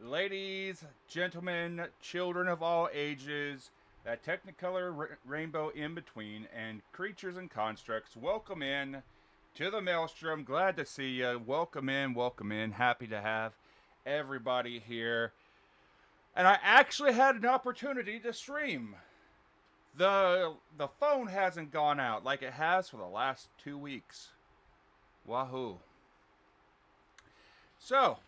Ladies, gentlemen, children of all ages, that technicolor rainbow in between, and creatures and constructs, welcome in to the Maelstrom. Glad to see you. Welcome in, welcome in. Happy to have everybody here. And I actually had an opportunity to stream. The phone hasn't gone out like it has for the last 2 weeks. Wahoo. So,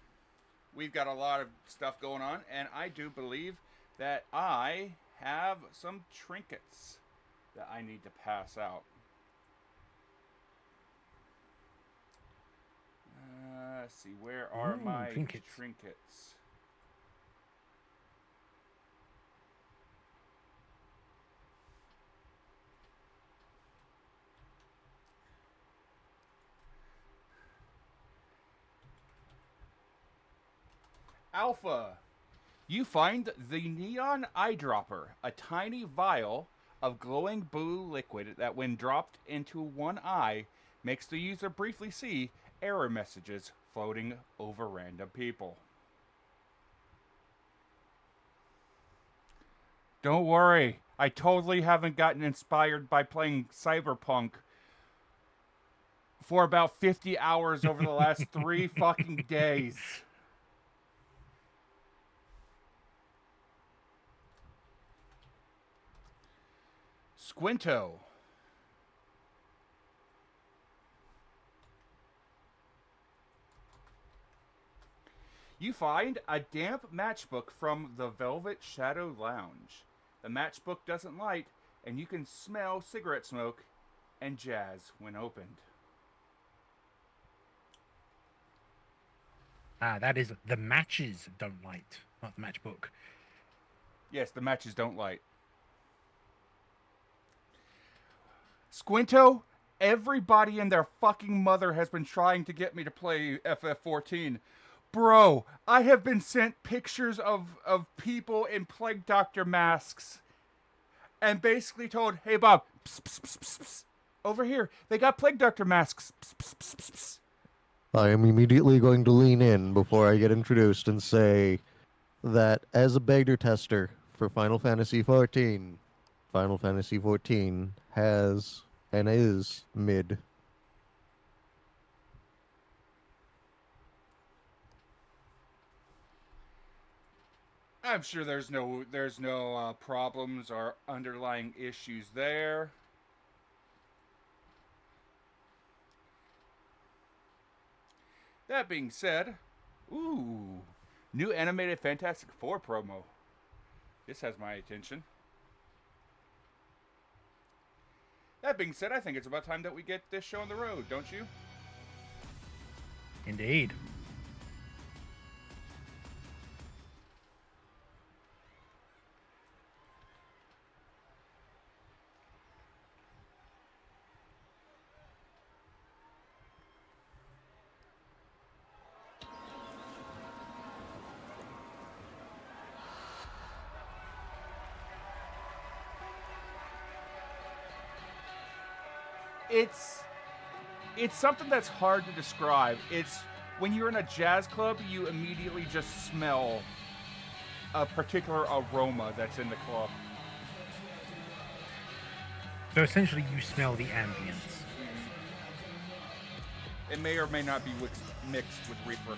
we've got a lot of stuff going on, and I do believe that I have some trinkets that I need to pass out. Let's see, where are my trinkets? Alpha, you find the neon eyedropper, a tiny vial of glowing blue liquid that when dropped into one eye makes the user briefly see error messages floating over random people. Don't worry, I totally haven't gotten inspired by playing Cyberpunk for about 50 hours over the last 3 fucking days. Squinto. You find a damp matchbook from the Velvet Shadow Lounge. The matchbook doesn't light, and you can smell cigarette smoke and jazz when opened. That is the matches don't light, not the matchbook. Yes, the matches don't light. Squinto, everybody and their fucking mother has been trying to get me to play FF14. Bro, I have been sent pictures of people in Plague Doctor masks and basically told, hey, Bob, pss, pss, pss, pss, pss. Over here, they got Plague Doctor masks. Pss, pss, pss, pss, pss. I am immediately going to lean in before I get introduced and say that as a beta tester for Final Fantasy XIV, Final Fantasy XIV has and is mid. I'm sure there's no problems or underlying issues there. That being said, ooh, new animated Fantastic Four promo. This has my attention. That being said, I think it's about time that we get this show on the road, don't you? Indeed. it's something that's hard to describe. It's when you're in a jazz club, you immediately just smell a particular aroma that's in the club. So essentially, you smell the ambience. It may or may not be mixed with reefer.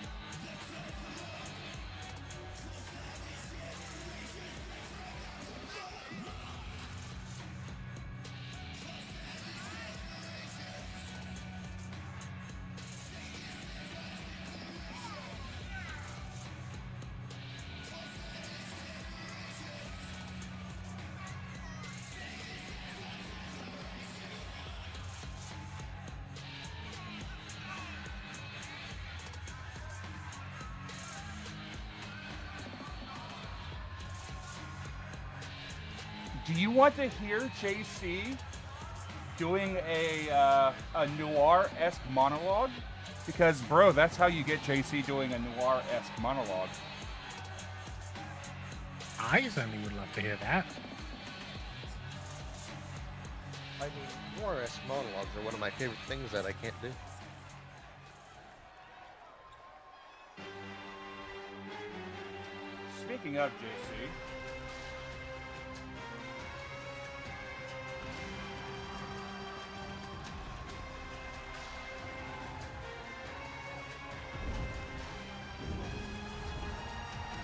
Do you want to hear JC doing a noir-esque monologue? Because, bro, that's how you get JC doing a noir-esque monologue. I certainly would love to hear that. I mean, noir-esque monologues are one of my favorite things that I can't do. Speaking of JC,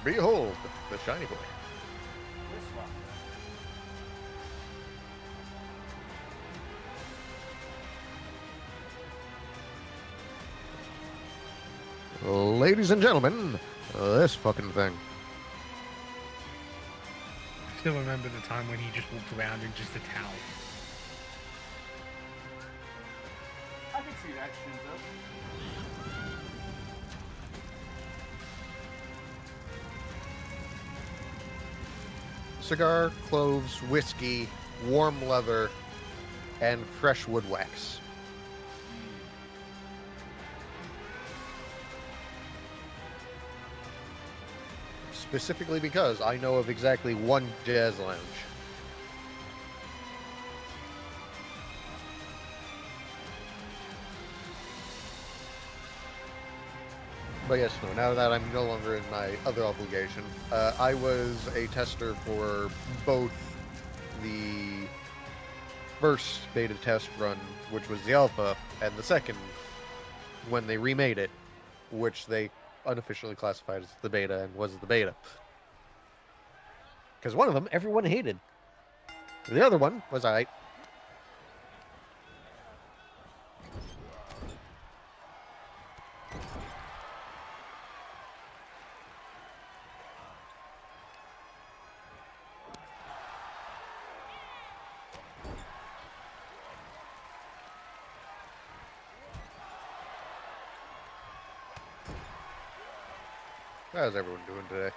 Behold, the shiny boy. this one. Ladies and gentlemen, this fucking thing. I still remember the time when he just walked around in just a towel. I can see that, Shinzo. Cigar, cloves, whiskey, warm leather, and fresh wood wax. Specifically because I know of exactly one jazz lounge. But yes, no, now that I'm no longer in my other obligation, I was a tester for both the first beta test run, which was the alpha, and the second, when they remade it, which they unofficially classified as the beta and was the beta. Because one of them, everyone hated. The other one was alright. How's everyone doing today?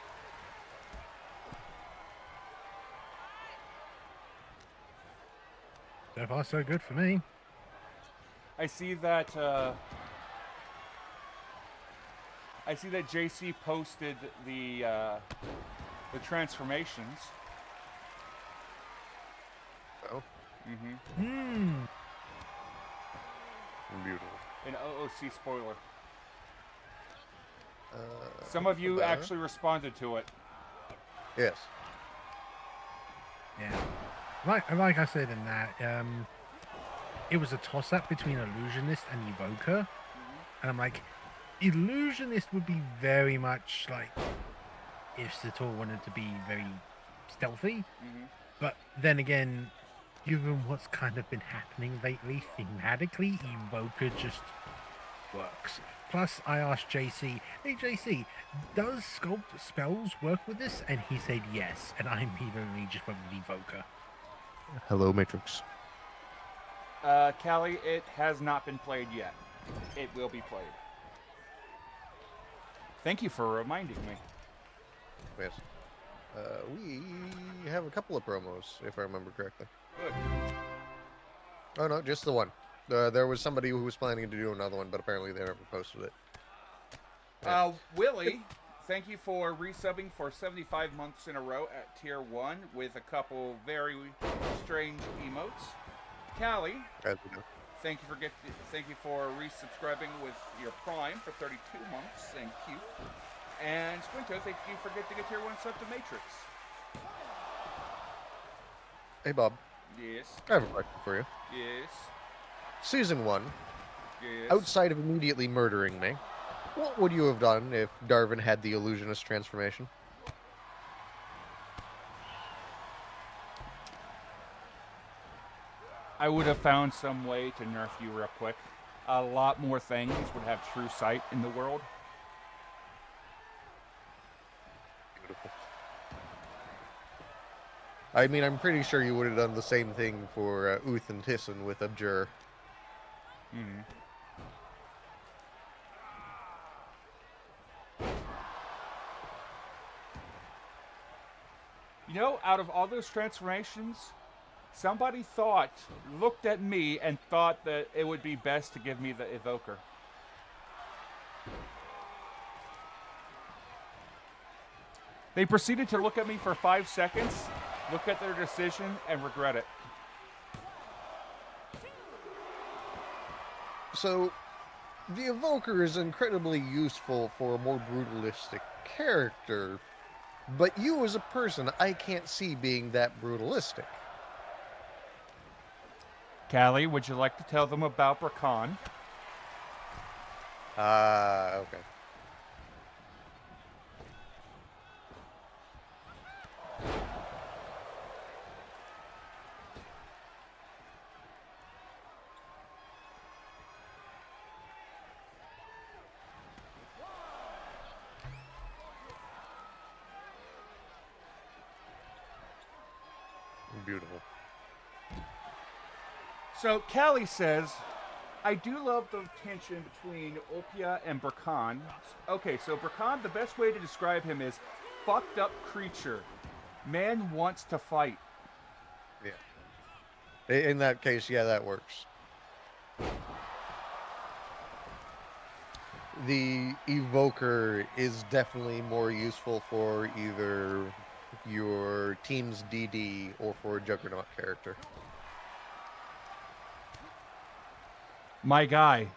So far, so good for me. I see that JC posted the transformations. Oh, Hmm. beautiful. An OOC spoiler. Some of you about- actually responded to it. Yes. Yeah. Like I said in that, it was a toss-up between Illusionist and Evoker. And I'm like, Illusionist would be very much like if Sator wanted to be very stealthy. But then again, given what's kind of been happening lately thematically, Evoker just works. Plus, I asked JC, hey JC, does Sculpt spells work with this? And he said yes. And I immediately just went with Evoker. Hello, Matrix. Callie, it has not been played yet. It will be played. Thank you for reminding me. Yes. We have a couple of promos, if I remember correctly. Good. Oh, no, just the one. There was somebody who was planning to do another one, but apparently they never posted it. Willie, thank you for resubbing for 75 months in a row at Tier 1 with a couple very strange emotes. Callie, As we do. Thank you for resubscribing with your Prime for 32 months. Thank you. And Squinto, thank you for getting a tier 1 sub to Matrix. Hey, Bob. Yes. I have a question for you. Yes. Season 1, Yes. outside of immediately murdering me, what would you have done if Darwin had the illusionist transformation? I would have found some way to nerf you real quick. A lot more things would have true sight in the world. Beautiful. I mean, I'm pretty sure you would have done the same thing for Uth and Tisson with Abjur. Hmm. You know, out of all those transformations, somebody looked at me and thought that it would be best to give me the Evoker. They proceeded to look at me for 5 seconds, look at their decision, and regret it. So, the Evoker is incredibly useful for a more brutalistic character, but you as a person, I can't see being that brutalistic. Callie, would you like to tell them about Brakan? Okay. Beautiful. So Callie says, I do love the tension between Opia and Brakan. Okay, so Brakan, the best way to describe him is fucked up creature. Man wants to fight. Yeah. In that case, yeah, that works. The Evoker is definitely more useful for either your team's DD or for a Juggernaut character. My guy,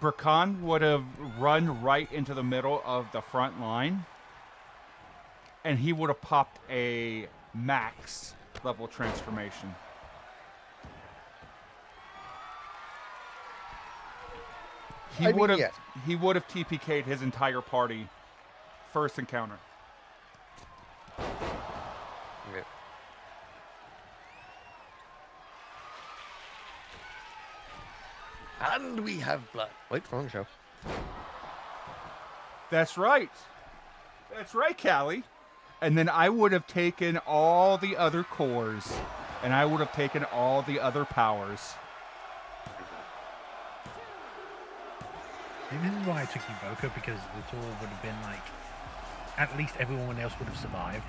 Brakan would have run right into the middle of the front line, and he would have popped a max level transformation. He would have TPK'd his entire party first encounter. Yeah. And we have blood. Wait, wrong show. That's right. That's right, Callie. And then I would have taken all the other cores, and I would have taken all the other powers. This is why I took Evoker, because the tour would have been like, at least everyone else would have survived.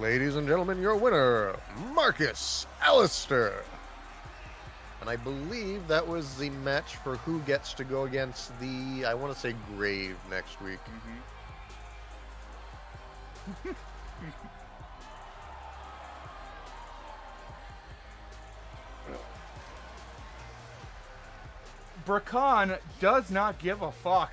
Ladies and gentlemen, your winner, Marcus Alistair. And I believe that was the match for who gets to go against the, I want to say, Grave next week. Brakan does not give a fuck.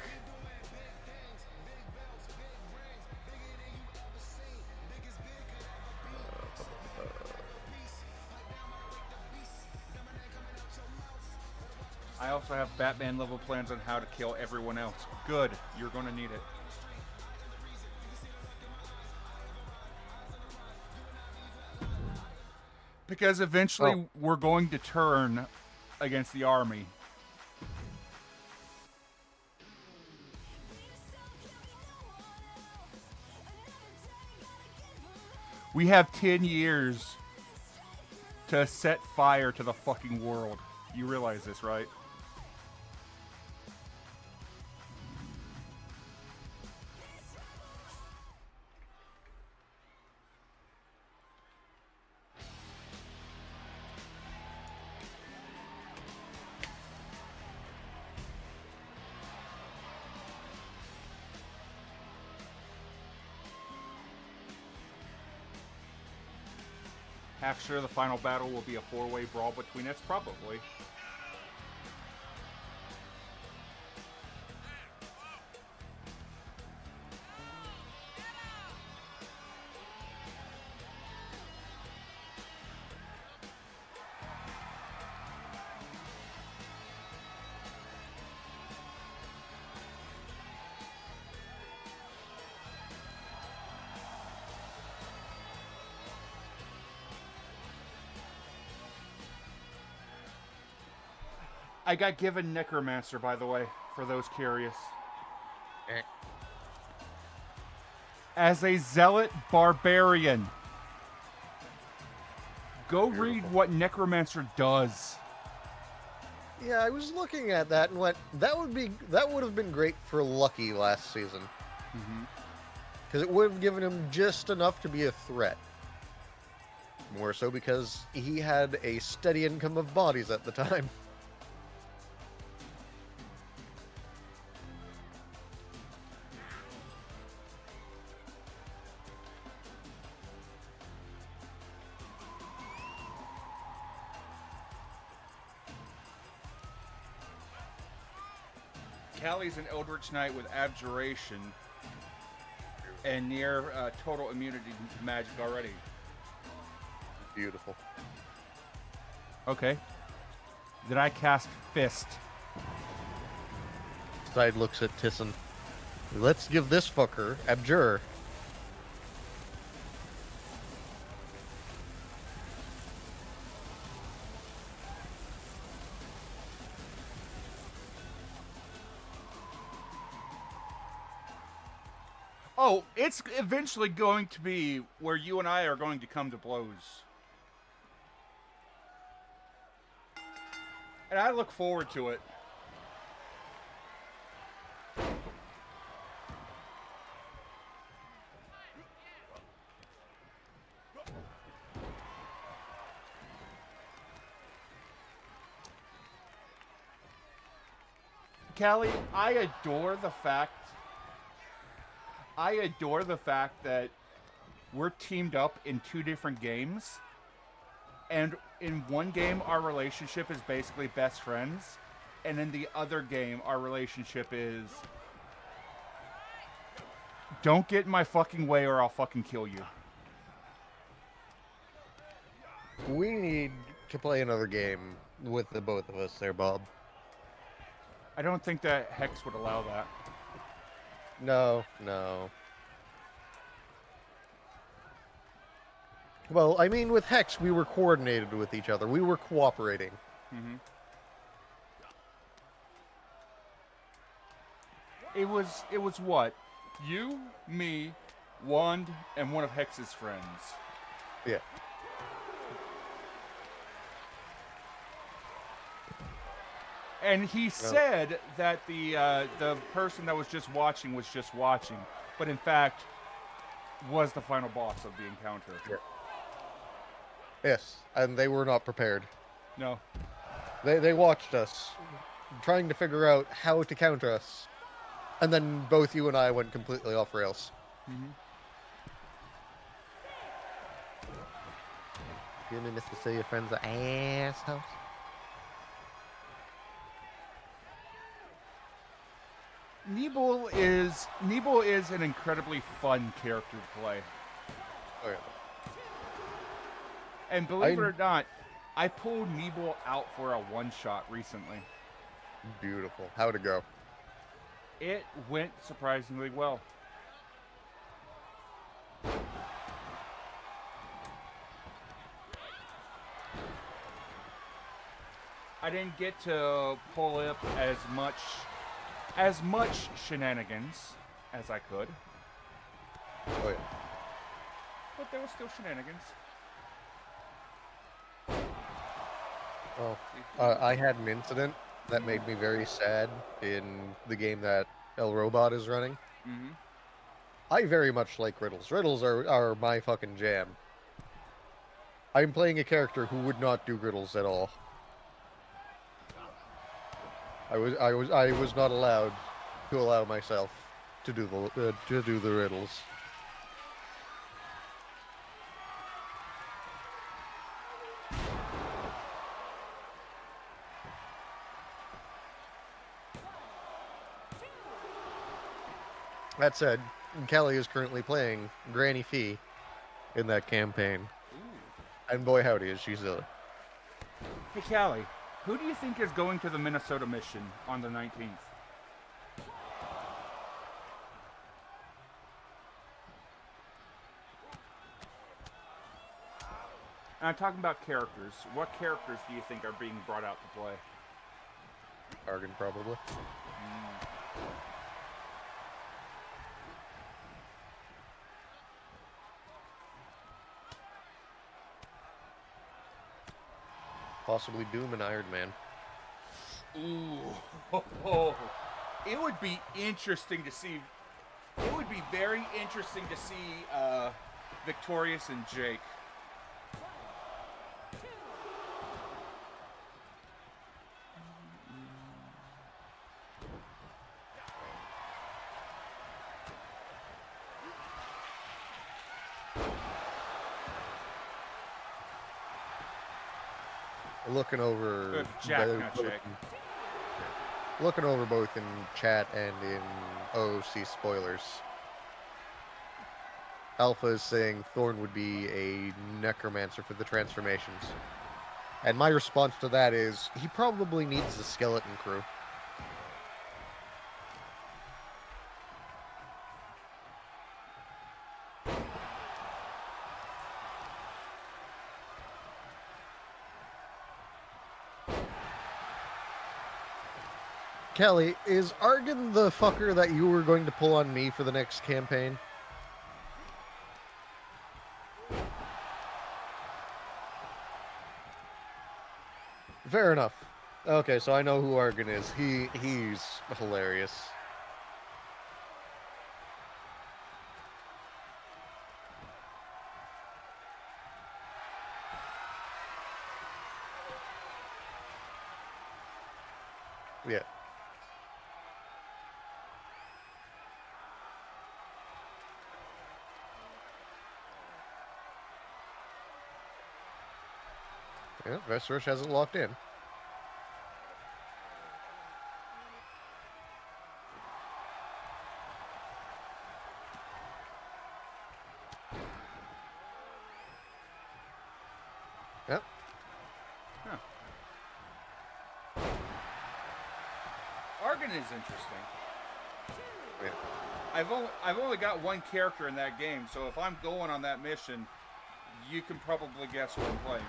I also have Batman level plans on how to kill everyone else. Good, you're going to need it. Because eventually we're going to turn against the army. We have 10 years to set fire to the fucking world. You realize this, right? Half sure the final battle will be a 4-way brawl between us, probably. I got given Necromancer, by the way, for those curious. As a zealot barbarian. Go read what Necromancer does. Yeah, I was looking at that and went, that would have been great for Lucky last season. Because it would have given him just enough to be a threat. More so because he had a steady income of bodies at the time. Callie's an Eldritch Knight with Abjuration and near total immunity to magic already. Beautiful. Okay. Did I cast Fist? Side looks at Tisson. Let's give this fucker Abjure. Oh, it's eventually going to be where you and I are going to come to blows. And I look forward to it. Callie, I adore the fact that we're teamed up in 2 different games. And in one game, our relationship is basically best friends. And in the other game, our relationship is... Don't get in my fucking way or I'll fucking kill you. We need to play another game with the both of us there, Bob. I don't think that Hex would allow that. No, no. Well, I mean, with Hex, we were coordinated with each other. We were cooperating. Mm-hmm. It was what? You, me, Wand, and one of Hex's friends. Yeah. And he said that the person that was just watching, but in fact was the final boss of the encounter. Yeah. Yes, and they were not prepared. No. They watched us, trying to figure out how to counter us. And then both you and I went completely off rails. Mm-hmm. You mean to say your friends are assholes? Nebel is an incredibly fun character to play. Oh yeah. And believe it or not, I pulled Nebel out for a one-shot recently. Beautiful. How'd it go? It went surprisingly well. I didn't get to pull up as much shenanigans as I could. Oh yeah. But there was still shenanigans. Well, I had an incident that made me very sad in the game that El Robot is running. Mm-hmm. I very much like riddles. Riddles are my fucking jam. I'm playing a character who would not do riddles at all. I was not allowed to allow myself to do the riddles. That said, Kelly is currently playing Granny Fee in that campaign. Ooh. And boy howdy is she silly. Hey, Callie, who do you think is going to the Minnesota mission on the 19th? And I'm talking about characters. What characters do you think are being brought out to play? Argon, probably. Possibly Doom and Iron Man. Ooh. It would be interesting to see. It would be very interesting to see Victorious and Jake. Looking over Jack, both- not Jake. Looking over both in chat and in OOC spoilers. Alpha is saying Thorn would be a necromancer for the transformations. And my response to that is, he probably needs the skeleton crew. Kelly, is Argon the fucker that you were going to pull on me for the next campaign? Fair enough. Okay, so I know who Argon is. He's hilarious. Yeah. Yeah, Vestrush hasn't locked in. Yep. Huh. Argon is interesting. Yeah. I've only got one character in that game, so if I'm going on that mission, you can probably guess what I'm playing.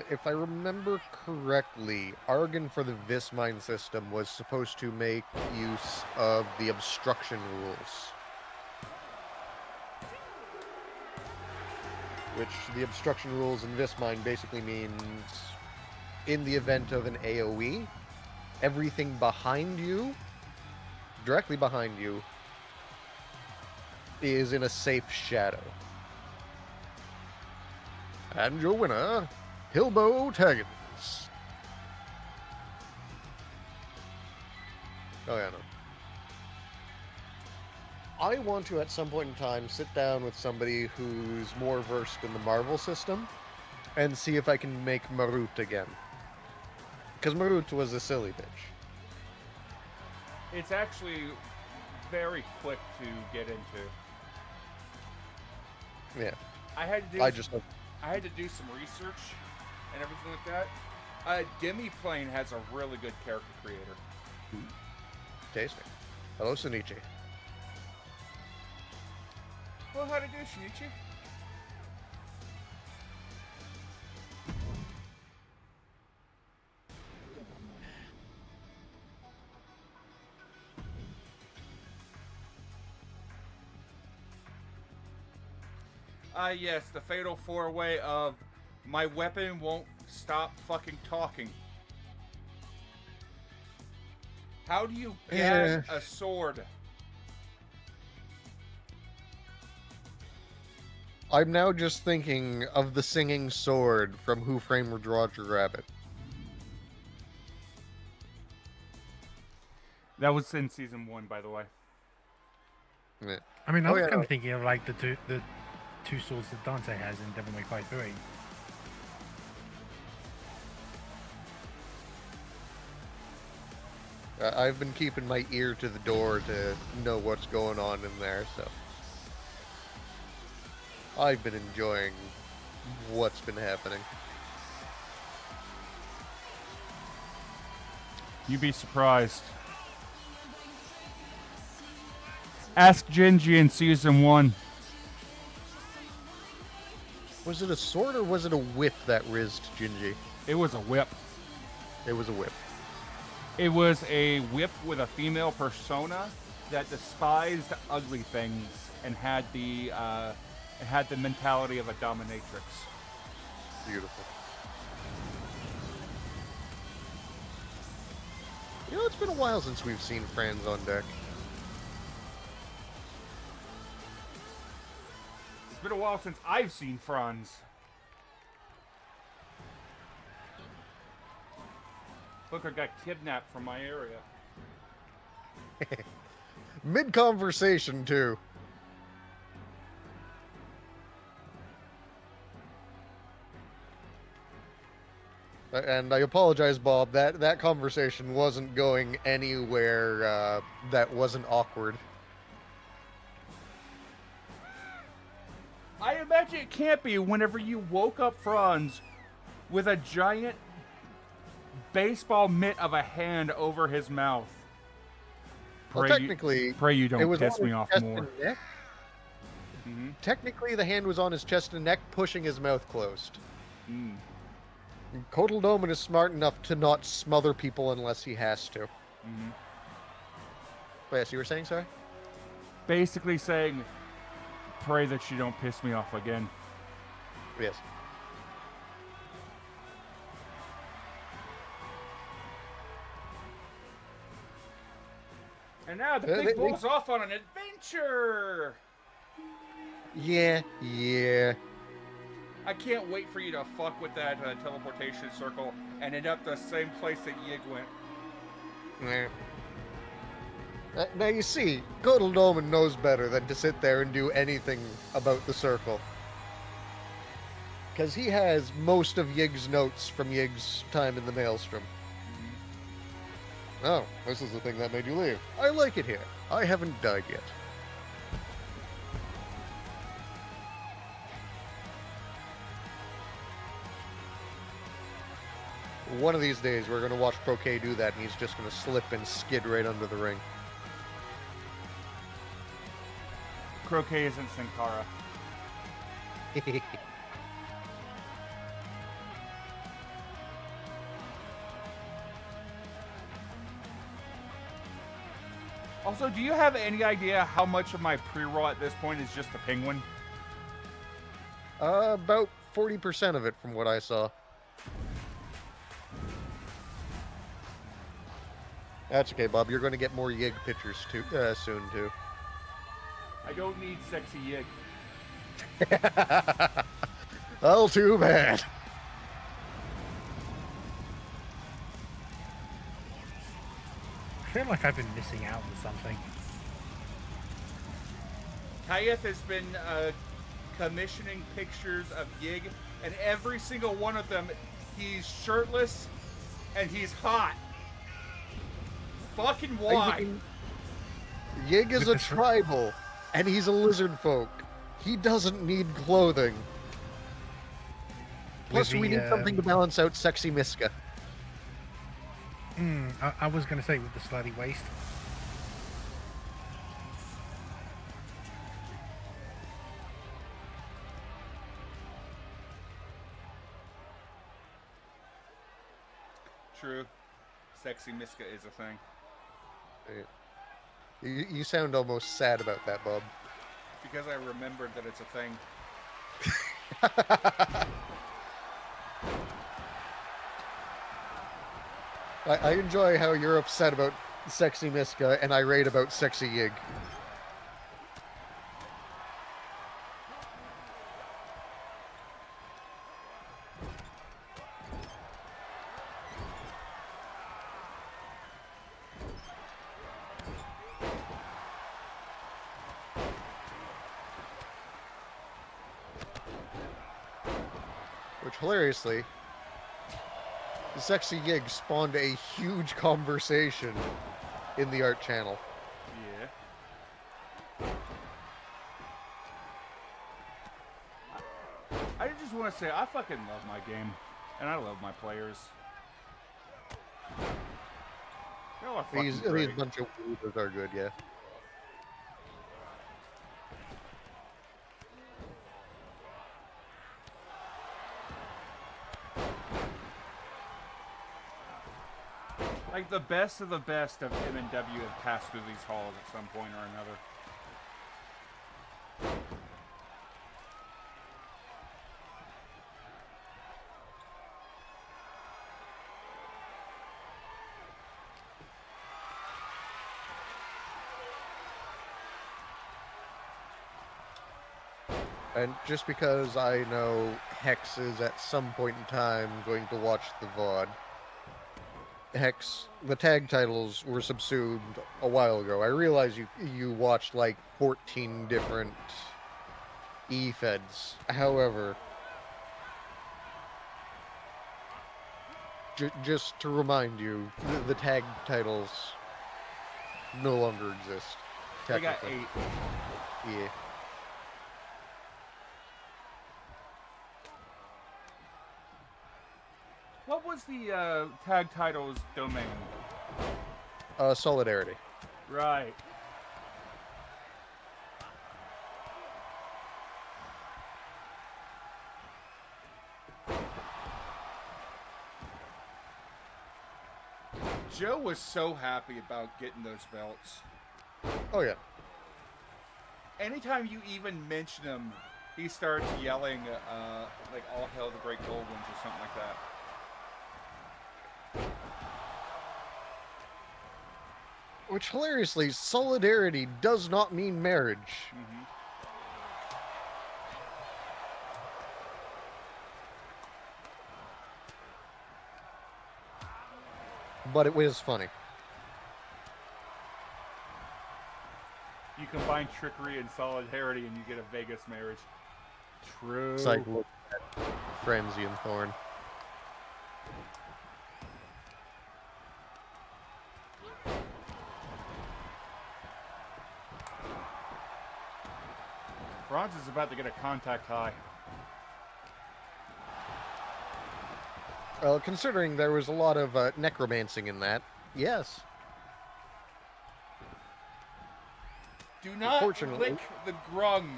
If I remember correctly, Argon for the Vismine system was supposed to make use of the obstruction rules. Which the obstruction rules in Vismine basically means in the event of an AoE, everything behind you, directly behind you, is in a safe shadow. And your winner, Hillbow Taggins. Oh yeah, no. I want to, at some point in time, sit down with somebody who's more versed in the Marvel system and see if I can make Marut again. Because Marut was a silly bitch. It's actually very quick to get into. Yeah. I had to do some research and everything like that. Demiplane has a really good character creator. Tasting. Hello, Shinichi. Well, how to do, Shinichi? Yes, the fatal four-way of my weapon won't stop fucking talking. How do you gag a sword? I'm now just thinking of the singing sword from Who Framed Roger Rabbit. That was in season 1, by the way. Yeah. I mean, I Oh, was yeah, kind no. of thinking of like the two swords that Dante has in Devil May Cry 3. I've been keeping my ear to the door to know what's going on in there, so I've been enjoying what's been happening. You'd be surprised. Ask Genji in season 1. Was it a sword or was it a whip that rizzed Jinji? It was a whip. It was a whip. It was a whip with a female persona that despised ugly things and had the mentality of a dominatrix. Beautiful. You know, it's been a while since we've seen Franz on deck. It's been a while since I've seen Franz. Look, I got kidnapped from my area. Mid-conversation, too. And I apologize, Bob. That conversation wasn't going anywhere that wasn't awkward. I imagine it can't be whenever you woke up Franz with a giant baseball mitt of a hand over his mouth. Well, technically, pray you it don't was piss on me his off chest more. and neck. Mm-hmm. Technically, the hand was on his chest and neck, pushing his mouth closed. Mm. Koteldoman is smart enough to not smother people unless he has to. Mm-hmm. But yes, you were saying, sorry? Basically saying, pray that you don't piss me off again. Yes. And now the pig pulls off on an adventure! Yeah. I can't wait for you to fuck with that teleportation circle and end up the same place that Yig went. Now you see, Koteldoman knows better than to sit there and do anything about the circle. Because he has most of Yig's notes from Yig's time in the Maelstrom. Oh, this is the thing that made you leave. I like it here. I haven't died yet. One of these days, we're going to watch Croquet do that, and he's just going to slip and skid right under the ring. Croquet isn't Sankara. Also, do you have any idea how much of my pre-roll at this point is just the penguin? About 40% of it from what I saw. That's okay, Bob. You're going to get more Yig pictures too, soon, too. I don't need sexy Yig. Oh, too bad. I feel like I've been missing out on something. Kayeth has been commissioning pictures of Yig, and every single one of them, he's shirtless and he's hot. Fucking why? Yig is a tribal, and he's a lizard folk. He doesn't need clothing. Plus, we need something to balance out sexy Miska. I was going to say with the slutty waist. True. Sexy Miska is a thing. You sound almost sad about that, Bob. Because I remembered that it's a thing. I enjoy how you're upset about sexy Miska and irate about sexy Yig. Which, hilariously, the sexy Yig spawned a huge conversation in the art channel. Yeah. I just want to say, I fucking love my game. And I love my players. Y'all are fucking These great. bunch of weirdos are good, yeah. Like the best of M&W have passed through these halls at some point or another. And just because I know Hex is at some point in time going to watch the VOD, Hex, the tag titles were subsumed a while ago. I realize you watched like 14 different E-feds. However, just to remind you, the tag titles no longer exist. They got Technically. 8. Yeah. What was the tag titles domain? Solidarity. Right. Joe was so happy about getting those belts. Oh yeah. Anytime you even mention him, he starts yelling, like, all hail the great gold ones or something like that. Which, hilariously, solidarity does not mean marriage. Mm-hmm. But it was funny. You combine trickery and solidarity and you get a Vegas marriage. True. It's like, look at Frenzy and Thorn. Franz is about to get a contact high. Well, considering there was a lot of necromancing in that, yes. Do not Unfortunately- lick the grung.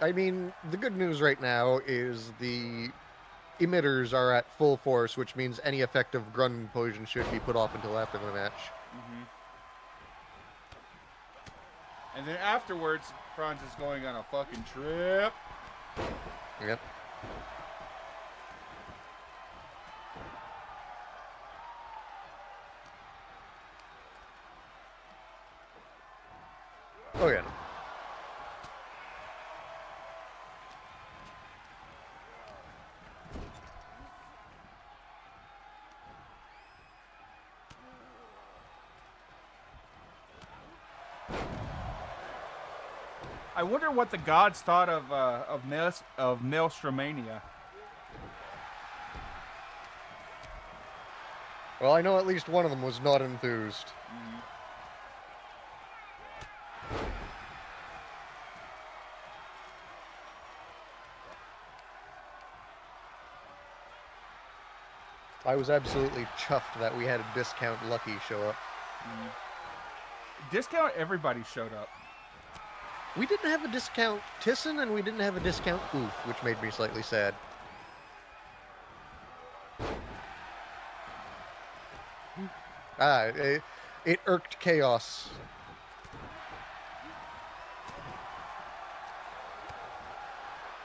I mean, the good news right now is the emitters are at full force, which means any effective grung poison should be put off until after the match. Mm-hmm. And then afterwards, Franz is going on a fucking trip. Yep. Oh yeah. I wonder what the gods thought of Maelstromania. Well, I know at least one of them was not enthused. Mm-hmm. I was absolutely chuffed that we had a discount Lucky show up. Mm-hmm. Discount everybody showed up. We didn't have a discount Tissin, and we didn't have a discount Oof, which made me slightly sad. It irked Chaos.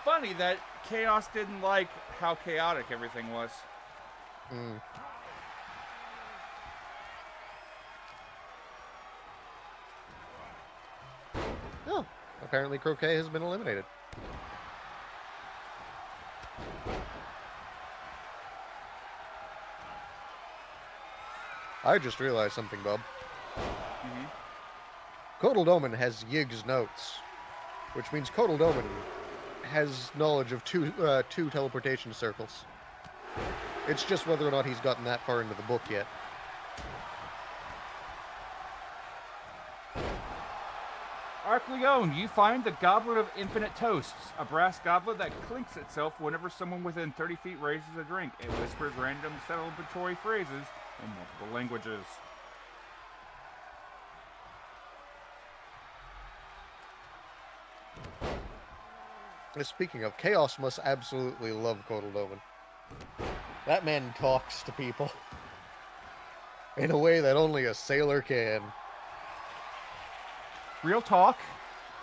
Funny that Chaos didn't like how chaotic everything was. Mm. Oh, apparently Croquet has been eliminated. I just realized something, Bob. Mm-hmm. Kotal Doman has Yig's notes, which means Kotal Doman has knowledge of two teleportation circles. It's just whether or not he's gotten that far into the book yet. Arc Leon, you find the Goblet of Infinite Toasts, a brass goblet that clinks itself whenever someone within 30 feet raises a drink. It whispers random celebratory phrases in multiple languages. Speaking of, Chaos must absolutely love Kotal Doman. That man talks to people. in a way that only a sailor can. Real talk,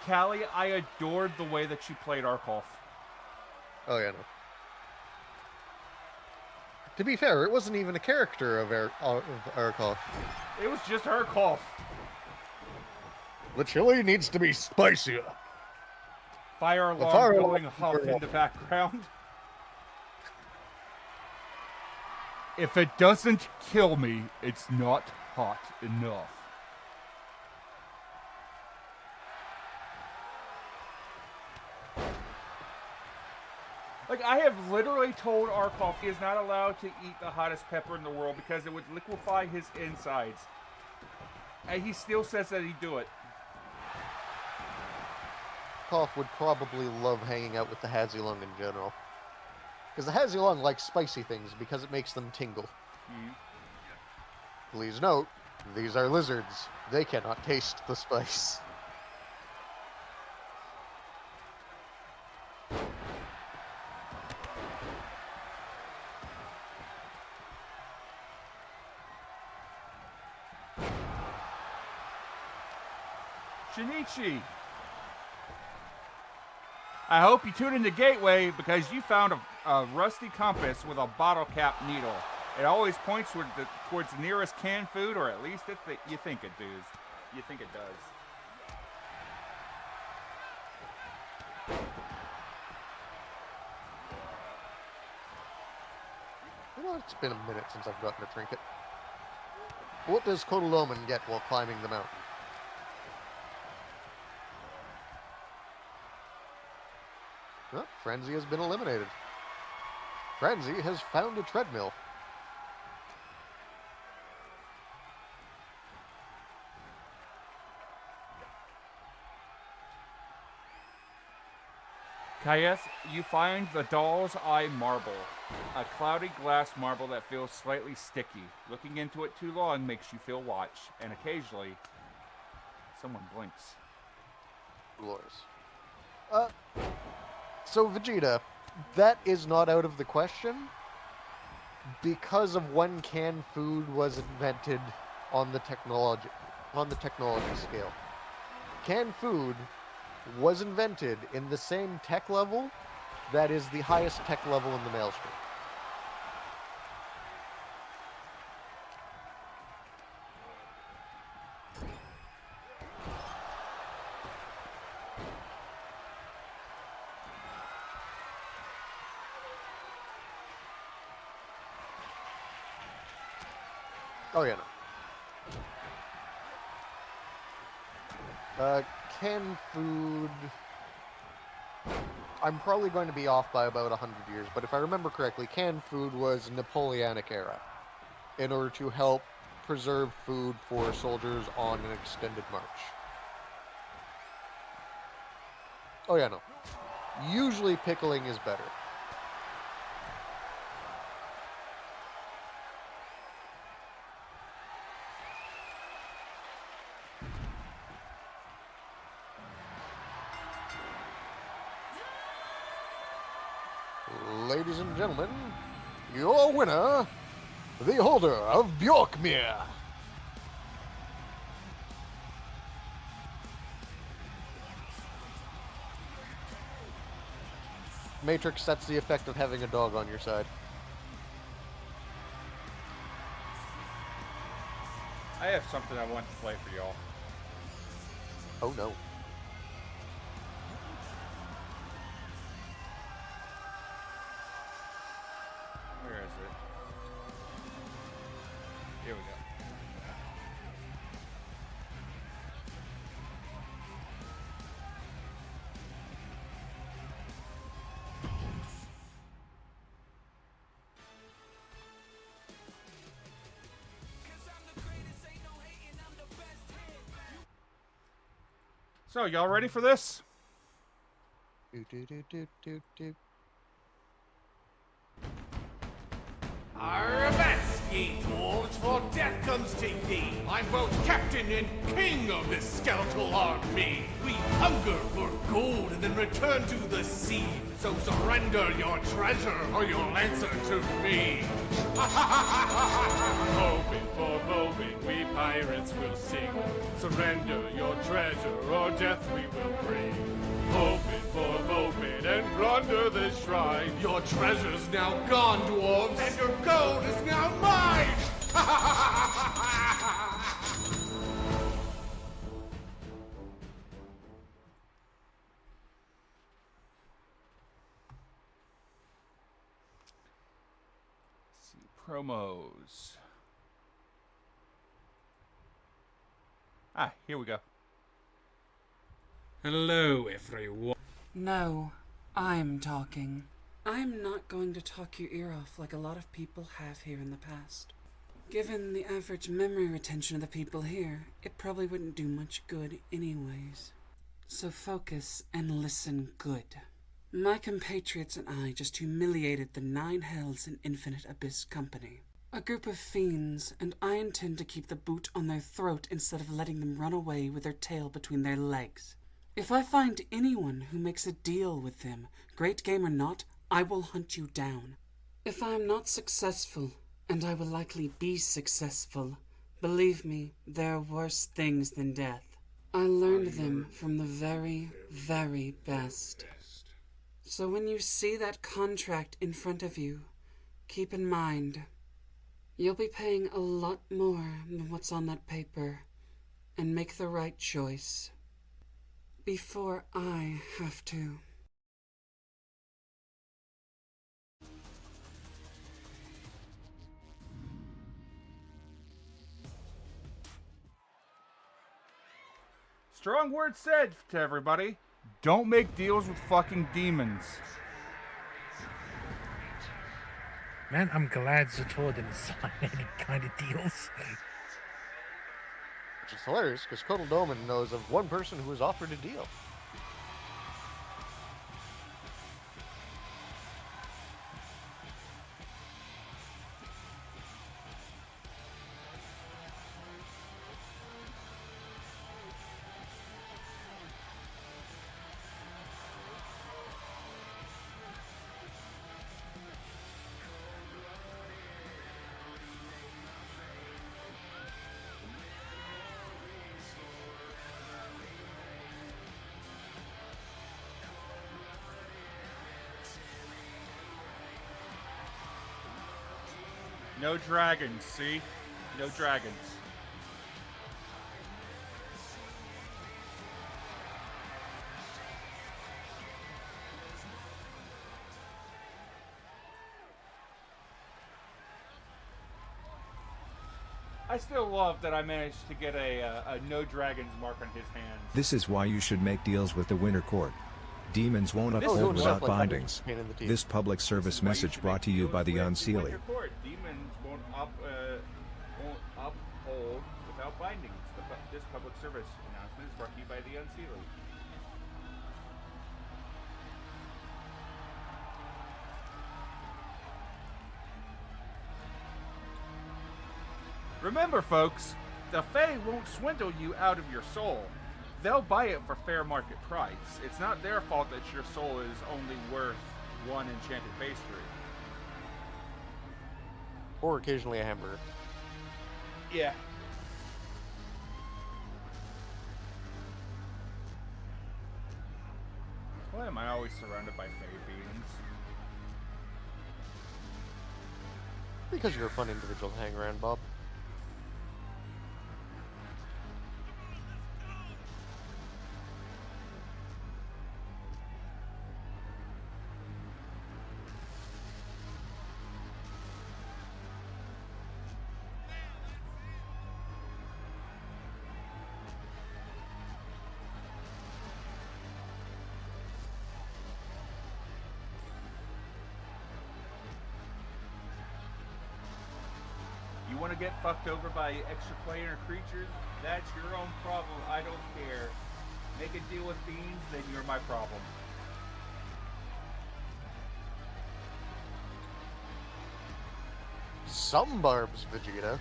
Callie, I adored the way that she played Arkoff. Oh yeah, no. To be fair, it wasn't even a character of Arkoff. It was just Arkoff. The chili needs to be spicier. Fire alarm fire going alarm off going in off. the background. If it doesn't kill me, it's not hot enough. Like, I have literally told Arkoff he is not allowed to eat the hottest pepper in the world because it would liquefy his insides. And he still says that he'd do it. Arkoff would probably love hanging out with the Hazilong in general. Because the Hazilong like spicy things because it makes them tingle. Mm. Please note, these are lizards. They cannot taste the spice. Shinichi, I hope you tune into Gateway because you found a rusty compass with a bottle cap needle. It always points towards the nearest canned food, or at least you think it does. You think it does. You know, it's been a minute since I've gotten a trinket. What does Kodaloman get while climbing the mountain? Well, Frenzy has been eliminated. Frenzy has found a treadmill. Kayes, you find the Doll's Eye Marble, a cloudy glass marble that feels slightly sticky. Looking into it too long makes you feel watch, and occasionally, someone blinks. Glorious. So Vegeta, that is not out of the question because of when canned food was invented on the technology scale. Canned food was invented in the same tech level that is the highest tech level in the Maelstrom. Oh yeah, no. Canned food... I'm probably going to be off by about 100 years, but if I remember correctly, canned food was Napoleonic era in order to help preserve food for soldiers on an extended march. Oh yeah, no. Usually pickling is better. Ladies and gentlemen, your winner, the holder of Bjorkmere. Matrix, that's the effect of having a dog on your side. I have something I want to play for y'all. Oh no. Where is it? Here we go. So, y'all ready for this? Do, do, do, do, do, do. Advance, ye dwarves, for death comes to ye. I'm both captain and king of this skeletal army. We hunger for gold and then return to the sea. So surrender your treasure or you'll answer to me. Open for hoping, we pirates will sing. Surrender your treasure, or death we will bring. Hoping for hoping, and plunder this shrine. Your treasure's now gone, dwarves, and your gold is now mine! See promos. Here we go. Hello, everyone. No, I'm talking. I'm not going to talk your ear off like a lot of people have here in the past. Given the average memory retention of the people here, it probably wouldn't do much good anyways. So focus and listen good. My compatriots and I just humiliated the 9 Hells and Infinite Abyss Company. A group of fiends, and I intend to keep the boot on their throat instead of letting them run away with their tail between their legs. If I find anyone who makes a deal with them, great game or not, I will hunt you down. If I am not successful, and I will likely be successful, believe me, there are worse things than death. I learned them from the very, very best. So when you see that contract in front of you, keep in mind, you'll be paying a lot more than what's on that paper, and make the right choice. Before I have to. Strong word said to everybody. Don't make deals with fucking demons. Man, I'm glad Zator didn't sign any kind of deals. Which is hilarious, because Kotal Doman knows of one person who was offered a deal. No dragons, see? No dragons. I still love that I managed to get a no dragons mark on his hands. This is why you should make deals with the Winter Court. Demons won't This uphold is without like bindings. pain in the teeth. This public service message brought to you by the Unseelie. Demons won't uphold without bindings. This public service announcement is brought to you by the Unseelie. Remember, folks, the Fae won't swindle you out of your soul. They'll buy it for fair market price. It's not their fault that your soul is only worth one enchanted pastry. Or occasionally a hamburger. Yeah. Why am I always surrounded by Fae beings? Because you're a fun individual to hang around, Bob. You want to get fucked over by extra planar creatures? That's your own problem. I don't care. Make a deal with fiends, then you're my problem. Some barbs, Vegeta.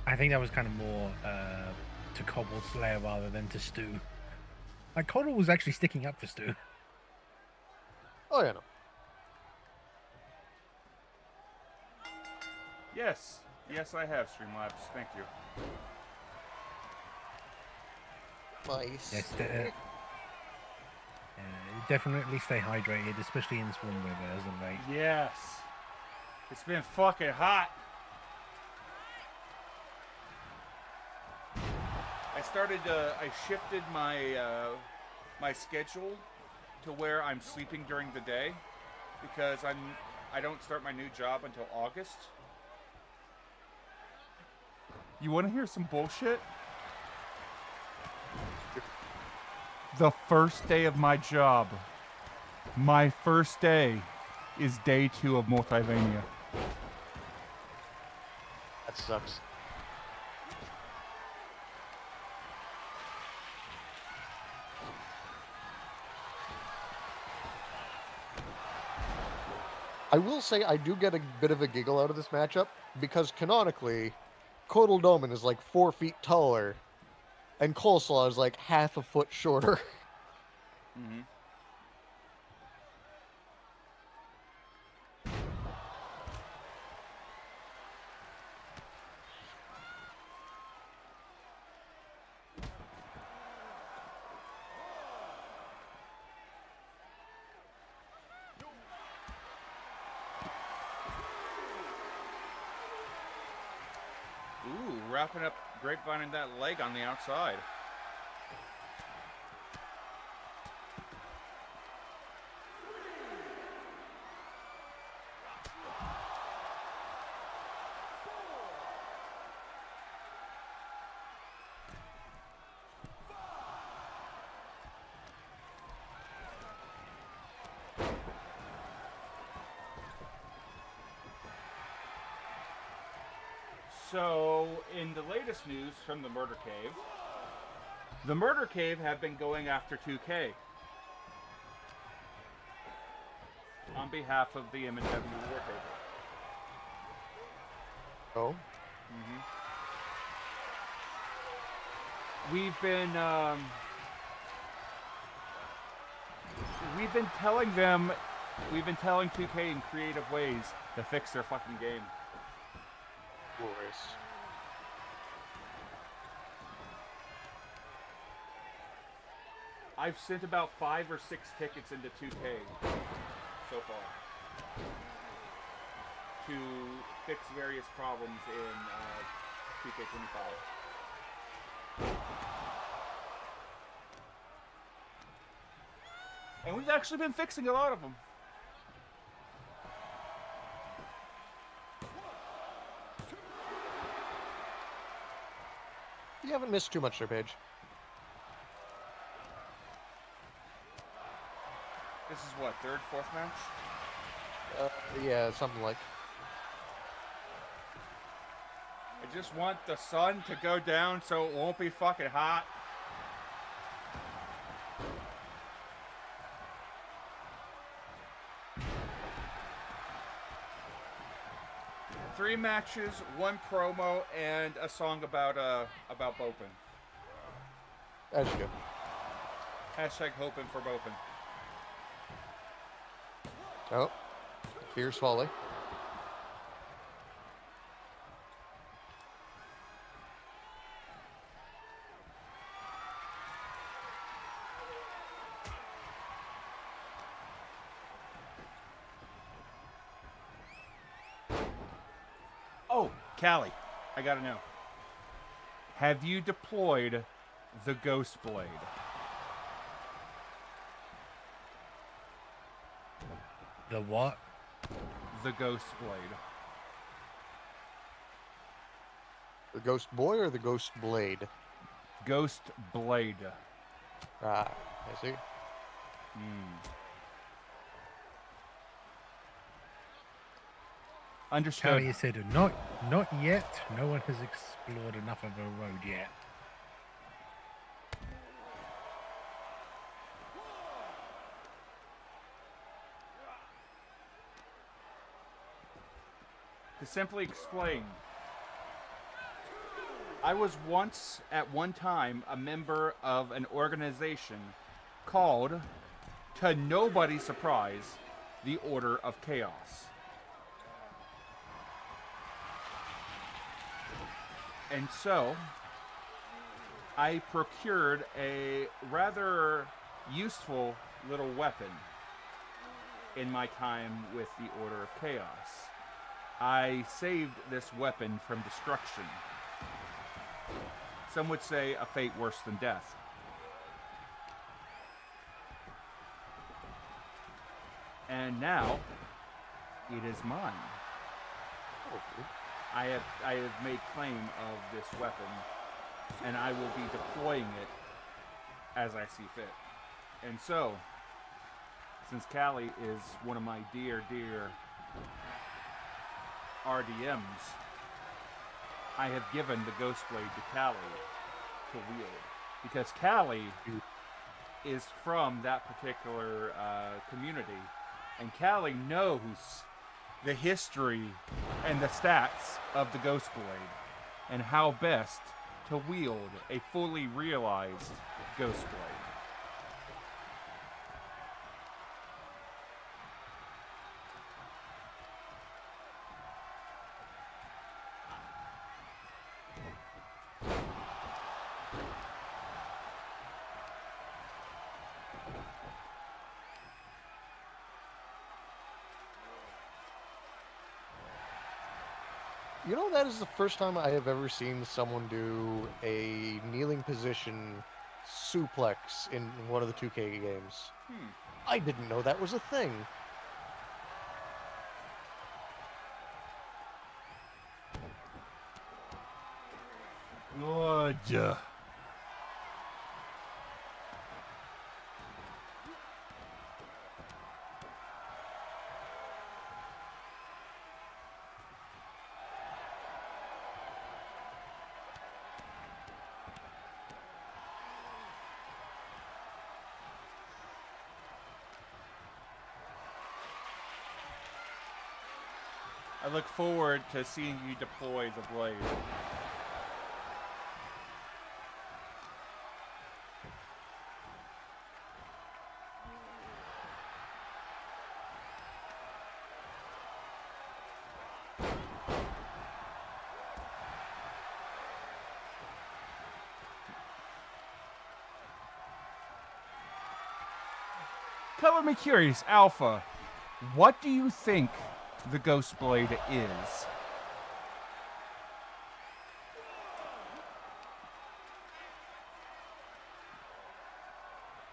I think that was kind of more to Cobalt Slayer rather than to Stu. Like, Coddle was actually sticking up for Stu. Oh yeah, no. Yes. Yes, I have Streamlabs. Thank you. Nice. Yes, definitely stay hydrated, especially in this warm weather as of late. Yes. It's been fucking hot. I shifted my schedule to where I'm sleeping during the day because I don't start my new job until August. You want to hear some bullshit? The first day of my job, my first day, is day 2 of Multivania. That sucks. I will say I do get a bit of a giggle out of this matchup because canonically, Kotal Doman is like 4 feet taller, and Coleslaw is like half a foot shorter. Mm-hmm. Ooh, wrapping up Grapevine in that leg on the outside. So, in the latest news from the Murder Cave have been going after 2K on behalf of the M&W War Table. Oh? We've been telling 2K in creative ways to fix their fucking game. Glorious. I've sent about 5 or 6 tickets into 2K so far to fix various problems in 2K25. And we've actually been fixing a lot of them. You haven't missed too much there, Paige. This is what, 3rd, 4th match? Yeah, something like. I just want the sun to go down so it won't be fucking hot. Three matches, 1 promo, and a song about Bopin. As you go. Hashtag hoping for Bopin. Oh. Fierce volley. Oh, Callie, I gotta know. Have you deployed the Ghost Blade? The what? The Ghost Blade. The Ghost Boy or the Ghost Blade? Ghost Blade. Ah, I see. Understood. Callie said, not yet. No one has explored enough of a road yet. To simply explain, I was once, at one time, a member of an organization called, to nobody's surprise, the Order of Chaos. And so, I procured a rather useful little weapon in my time with the Order of Chaos. I saved this weapon from destruction. Some would say a fate worse than death. And now, it is mine. I have made claim of this weapon, and I will be deploying it as I see fit. And so, since Callie is one of my dear RDMs, I have given the Ghostblade to Callie to wield. Because Callie is from that particular community, and Callie knows the history and the stats of the Ghostblade, and how best to wield a fully realized Ghostblade. You know, that is the first time I have ever seen someone do a kneeling position suplex in one of the 2K games. I didn't know that was a thing. Good. I look forward to seeing you deploy the blade. Color me curious, Alpha. What do you think the Ghostblade is?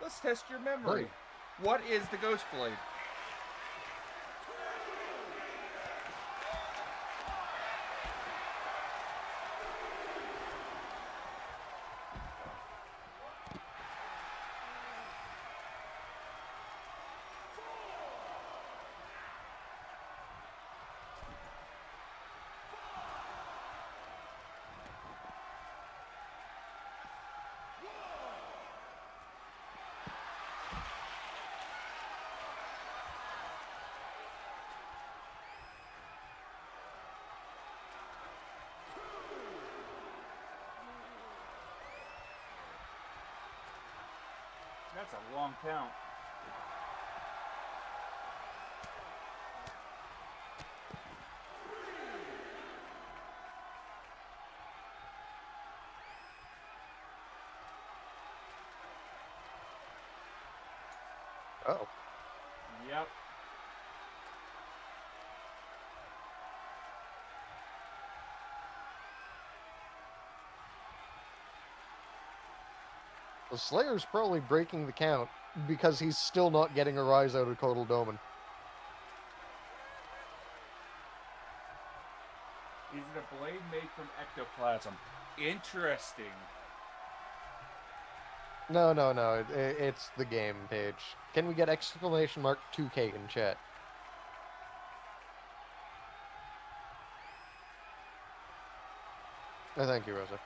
Let's test your memory. What is the Ghostblade? That's a long count. Oh. Yep. The Slayer's probably breaking the count because he's still not getting a rise out of Kotal Doman. Is it a blade made from ectoplasm? Interesting. No, it's the game page. Can we get exclamation mark 2K in chat? Oh, thank you, Rosa.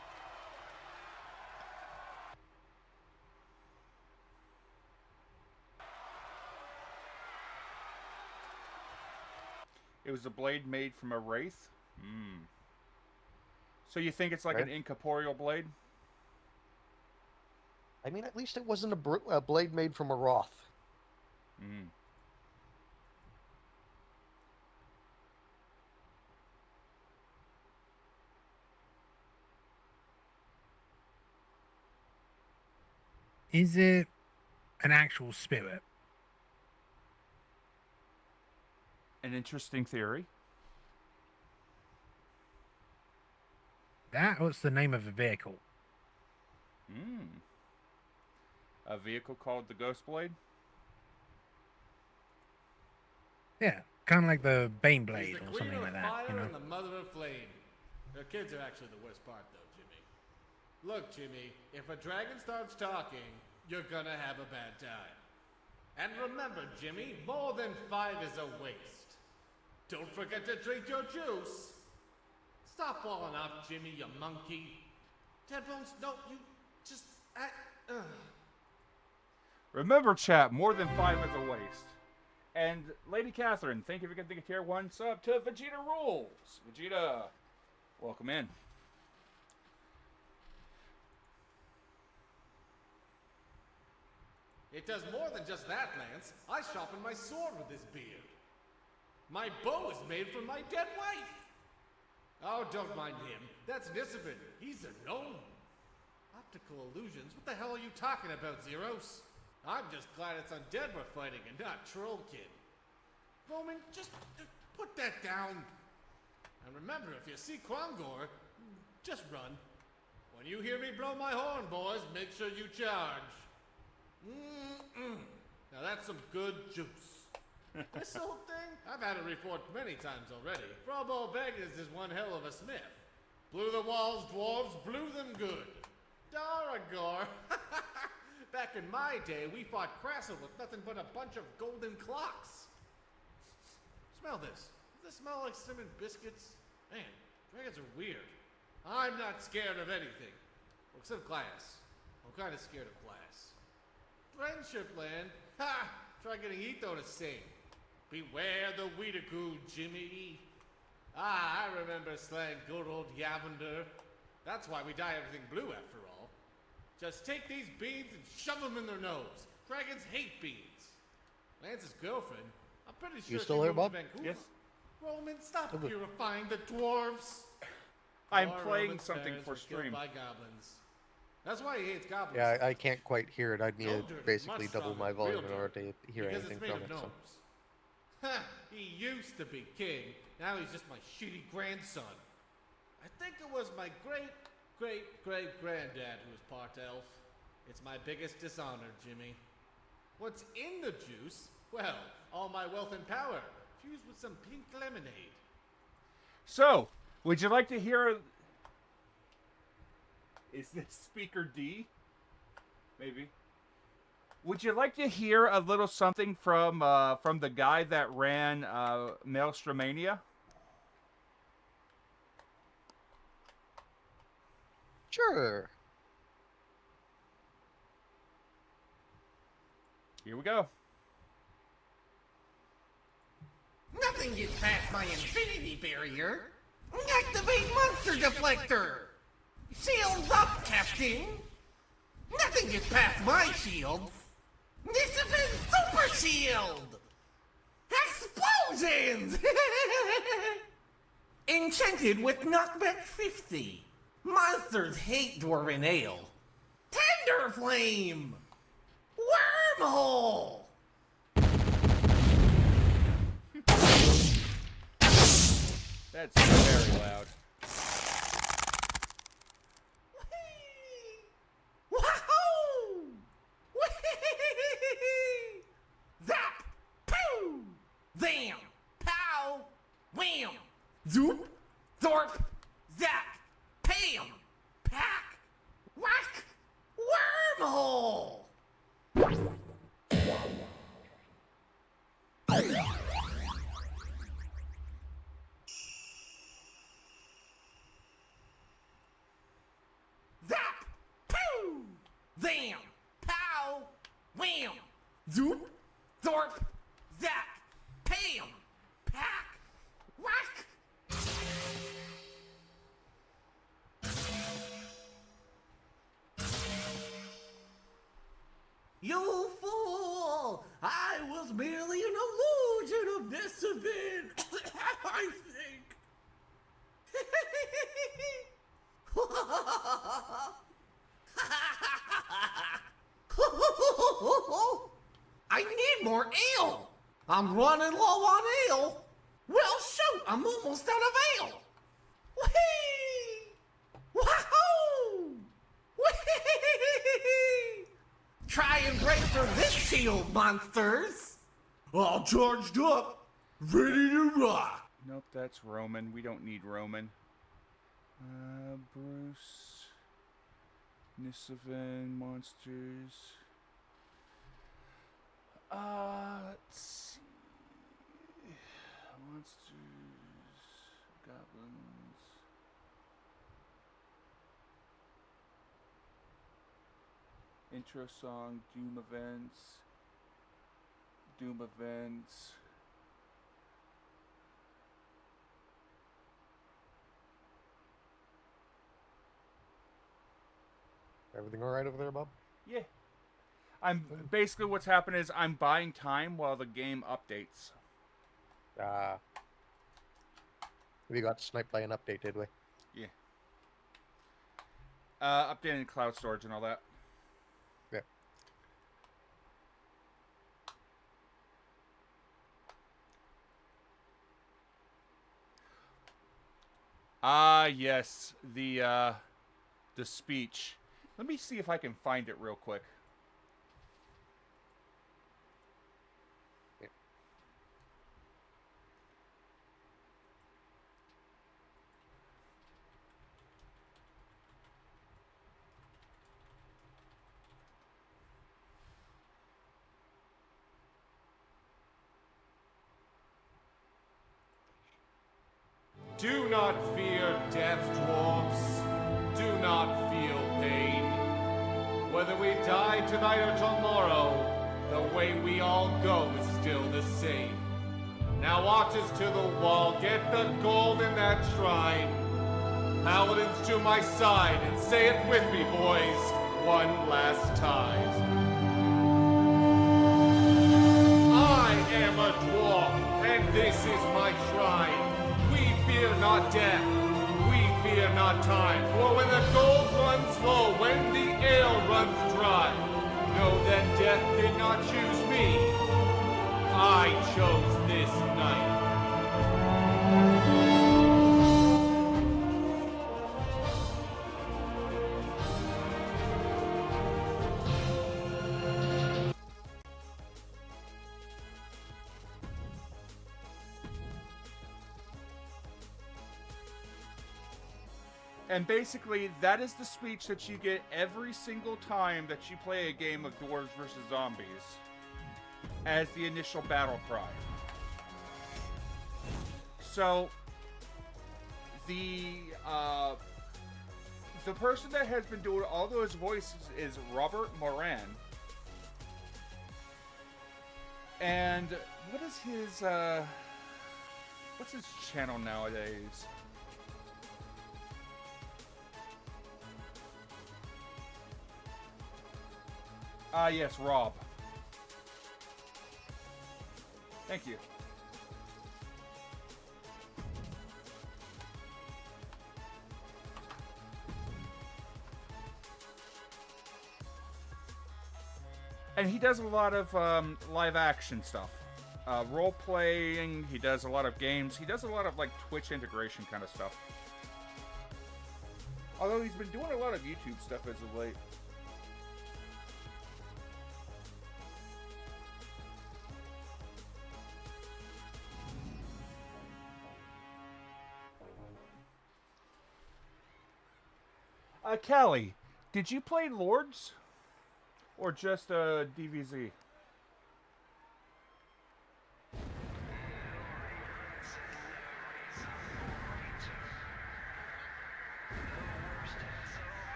It was a blade made from a wraith? So you think it's like an Right. incorporeal blade? I mean, at least it wasn't a blade made from a Roth. Mm. Is it an actual spirit? An interesting theory. That was the name of the vehicle. Mm. A vehicle called the Ghost Blade? Yeah, kind of like the Bane He's blade the or queen something of like that. fire You know. and the mother of flame. Her kids are actually the worst part, though, Jimmy. Look, Jimmy, if a dragon starts talking, you're gonna have a bad time. And remember, Jimmy, more than 5 is a waste. Don't forget to drink your juice. Stop falling off, Jimmy, you monkey. Deadbones, no, you just act. Remember, chat, more than 5 is a waste. And Lady Catherine, thank you for getting the tier 1 sub to Vegeta Rules. Vegeta, welcome in. It does more than just that, Lance. I sharpen my sword with this beard. My bow is made from my dead wife. Oh, don't mind him. That's Nisabin. He's a gnome. Optical illusions? What the hell are you talking about, Zeros? I'm just glad it's undead we're fighting and not Troll Kid. Roman, just put that down. And remember, if you see Krongor, just run. When you hear me blow my horn, boys, make sure you charge. Now that's some good juice. This old thing, I've had it reforged many times already. Frobo Baggins is one hell of a smith. Blew the walls, dwarves, blew them good. Daragor. Back in my day, we fought Crassel with nothing but a bunch of golden clocks. Smell this. Does this smell like cinnamon biscuits? Man, dragons are weird. I'm not scared of anything. Well, except glass. I'm kind of scared of glass. Friendship land? Ha! Try getting Etho to sing. Beware the Weedagoo, Jimmy. Ah, I remember slaying good old Yavander. That's why we dye everything blue after all. Just take these beans and shove them in their nose. Dragons hate beans. Lance's girlfriend, I'm pretty sure You still she there, moved Bob? to Vancouver. Yes. Roman, stop Okay. purifying the dwarves. I'm Poor playing Roman's something parents for were killed stream. by goblins. That's why he hates goblins. Yeah, I can't quite hear it. I'd need Gnome to dirt is basically much double stronger my than real volume in order dirt, to hear because anything it's made from of it. So. gnomes. Ha! He used to be king. Now he's just my shitty grandson. I think it was my great-great-great-granddad who was part elf. It's my biggest dishonor, Jimmy. What's in the juice? Well, all my wealth and power, fused with some pink lemonade. So, would you like to hear... Is this Speaker D? Maybe. Would you like to hear a little something from the guy that ran Maelstromania? Sure. Here we go. Nothing gets past my infinity barrier. Activate monster deflector. Shields up, Captain. Nothing gets past my shields. This is a super shield. Explosions. Enchanted with knockback 50. Monsters hate dwarven ale. Tender flame. Wormhole. That's very loud. Wahoo! Whee! Zap! Pew! Zam! Pow! Wham! Zoop! Thorp! Zap! Pam! Pack! Whack! Wormhole! Zap! Pew! Zam! Pow! Wham! Zoop! Thorp! Zap! Pam! Pack! Whack! You fool! I was merely an illusion of this event, I think. I need more ale. I'm running low on ale. Well, shoot, I'm almost out of ale. Whee! Wahoo! Whee! Try and break through this shield, monsters. All charged up, ready to rock. Nope, that's Roman. We don't need Roman. Bruce. Nisavan, monsters. Let's see. Monsters. Goblins. Intro song, Doom events. Doom events. Everything all right over there, Bob? Yeah. I'm basically what's happened is I'm buying time while the game updates. We got sniped by an update, did we? Yeah. Updating cloud storage and all that. Yeah. Yes, the speech. Let me see if I can find it real quick. Yeah. Do not fear death, dwarves. Do not feel pain. Whether we die tonight or tomorrow, the way we all go is still the same. Now watchers to the wall, get the gold in that shrine. Paladins to my side, and say it with me, boys, one last time. I am a dwarf, and this is my shrine. We fear not death, we fear not time. For when the gold runs low, when the ale runs dry, know that death did not choose me. I chose this night. And basically, that is the speech that you get every single time that you play a game of Dwarves vs. Zombies as the initial battle cry. So, the person that has been doing all those voices is Robert Moran. And what is his, what's his channel nowadays? Yes, Rob. Thank you. And he does a lot of live action stuff. Role playing, he does a lot of games, he does a lot of like Twitch integration kind of stuff. Although he's been doing a lot of YouTube stuff as of late. Callie, did you play Lords? Or just DVZ?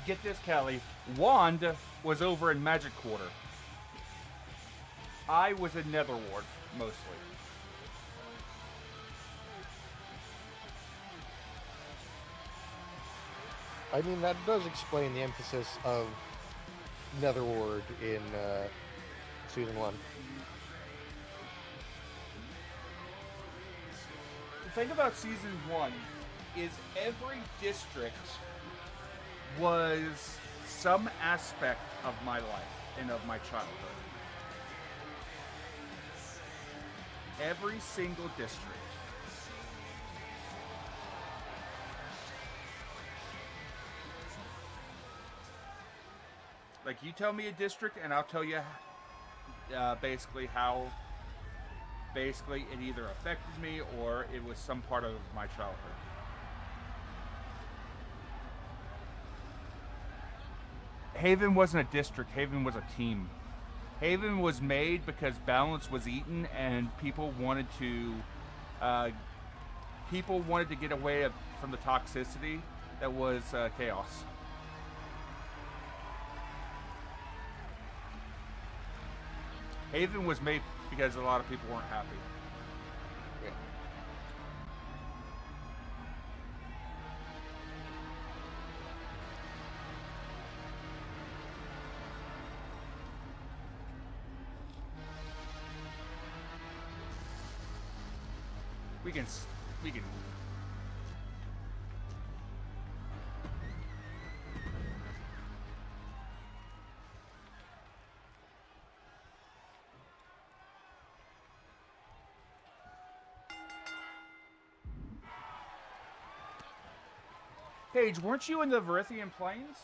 Get this, Callie. Wand was over in Magic Quarter. I was in Netherward, mostly. I mean, that does explain the emphasis of Netherward in Season 1. The thing about Season 1 is every district was some aspect of my life and of my childhood. Every single district. Like, you tell me a district and I'll tell you basically how basically it either affected me or it was some part of my childhood. Haven wasn't a district, Haven was a team. Haven was made because balance was eaten and people wanted to get away from the toxicity that was chaos. Haven was made because a lot of people weren't happy. Yeah. We can. Paige, weren't you in the Verithian Plains?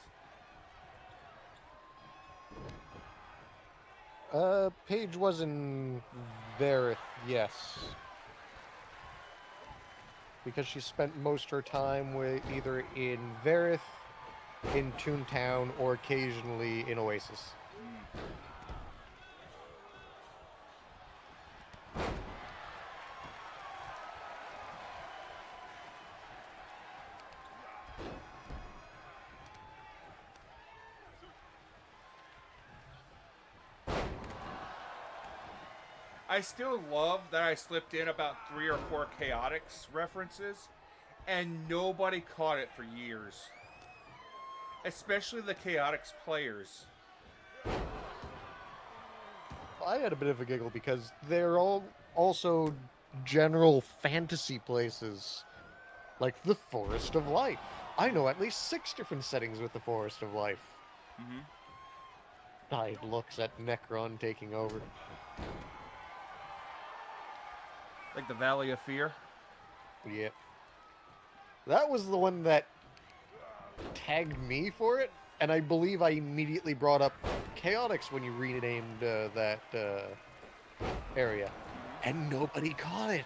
Paige was in Verith, yes. Because she spent most of her time either in Verith, in Toontown, or occasionally in Oasis. I still love that I slipped in about 3 or 4 Chaotix references, and nobody caught it for years. Especially the Chaotix players. I had a bit of a giggle because they're all also general fantasy places, like the Forest of Life. I know at least 6 different settings with the Forest of Life. Tide looks at Necron taking over. Like the Valley of Fear. Yeah. That was the one that tagged me for it, and I believe I immediately brought up Chaotix when you renamed that area. And nobody caught it.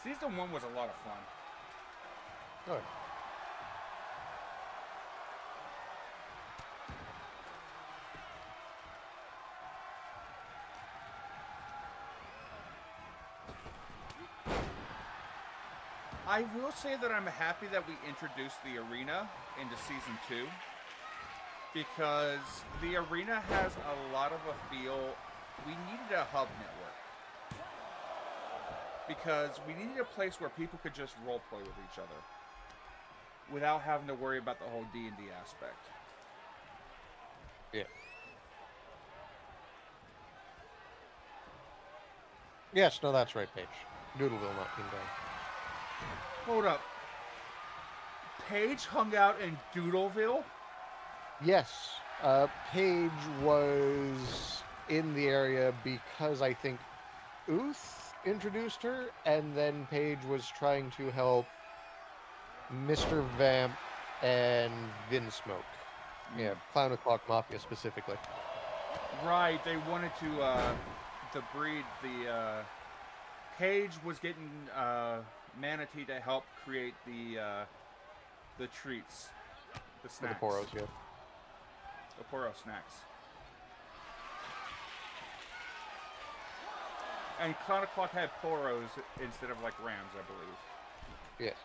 Season 1 was a lot of fun. Oh. I will say that I'm happy that we introduced the arena into Season 2. Because the arena has a lot of a feel. We needed a hub network. Because we needed a place where people could just roleplay with each other without having to worry about the whole D&D aspect. Yeah. Yes, no, that's right, Paige. Doodleville not being done. Hold up. Paige hung out in Doodleville? Yes, Paige was in the area because I think Uth introduced her, and then Paige was trying to help Mr. Vamp and Vinsmoke. Yeah, Clown O'Clock Mafia specifically. Right, they wanted to breed the, Paige was getting, Manatee to help create the treats. The For the snacks. Poros, yeah. The Poro snacks. And Clown O'Clock had Poros instead of, like, Rams, I believe. Yes.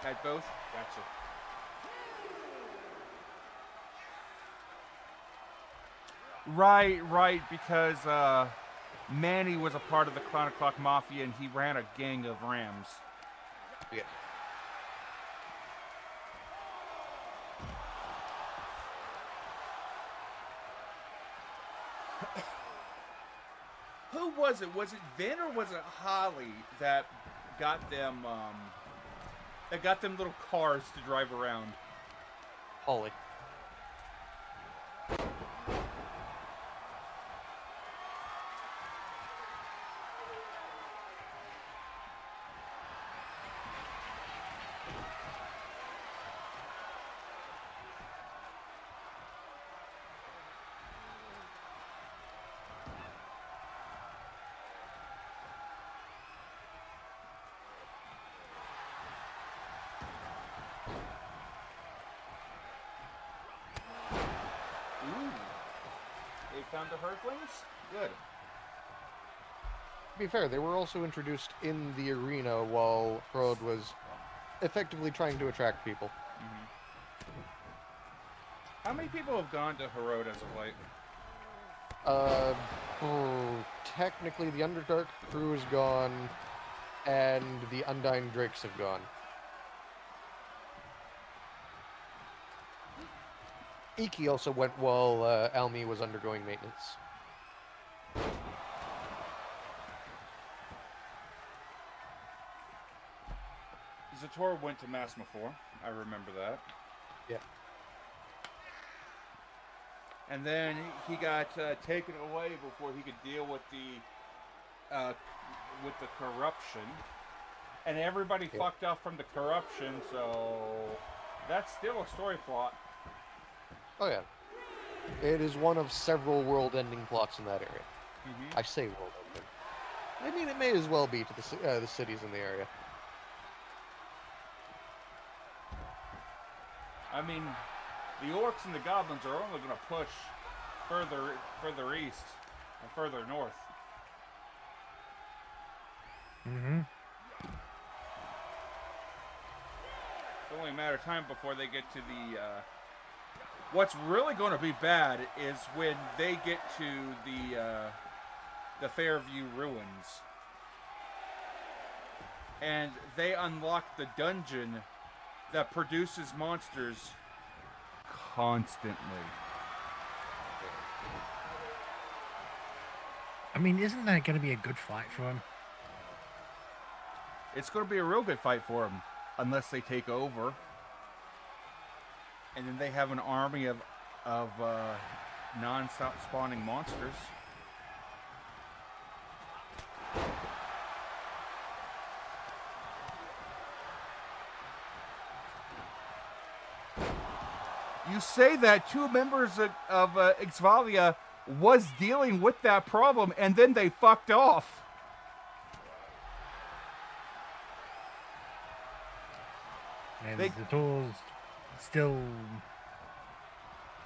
Had both? Gotcha. Right, because Manny was a part of the Clown O'Clock Mafia and he ran a gang of Rams. Yeah. Who was it? Was it Vin or was it Holly that got them little cars to drive around? Holly. Ooh. They found the Earthlings? Good. To be fair, they were also introduced in the arena while Frode was effectively trying to attract people. How many people have gone to Herod as of late? Technically, the Underdark crew is gone, and the Undying Drakes have gone. Iki also went while Almi was undergoing maintenance. Zator went to Masmafor. I remember that. Yeah. And then he got taken away before he could deal with the corruption. And everybody fucked off from the corruption, so that's still a story plot. Oh yeah. It is one of several world-ending plots in that area. I say world-ending. I mean, it may as well be to the cities in the area. I mean, the orcs and the goblins are only going to push further east and further north. It's only a matter of time before they get to the. What's really going to be bad is when they get to the Fairview Ruins, and they unlock the dungeon that produces monsters constantly. I mean, isn't that going to be a good fight for him? It's going to be a real good fight for them, unless they take over. And then they have an army of non-stop spawning monsters. You say that two members of Ixvalia was dealing with that problem, and then they fucked off. And the door's still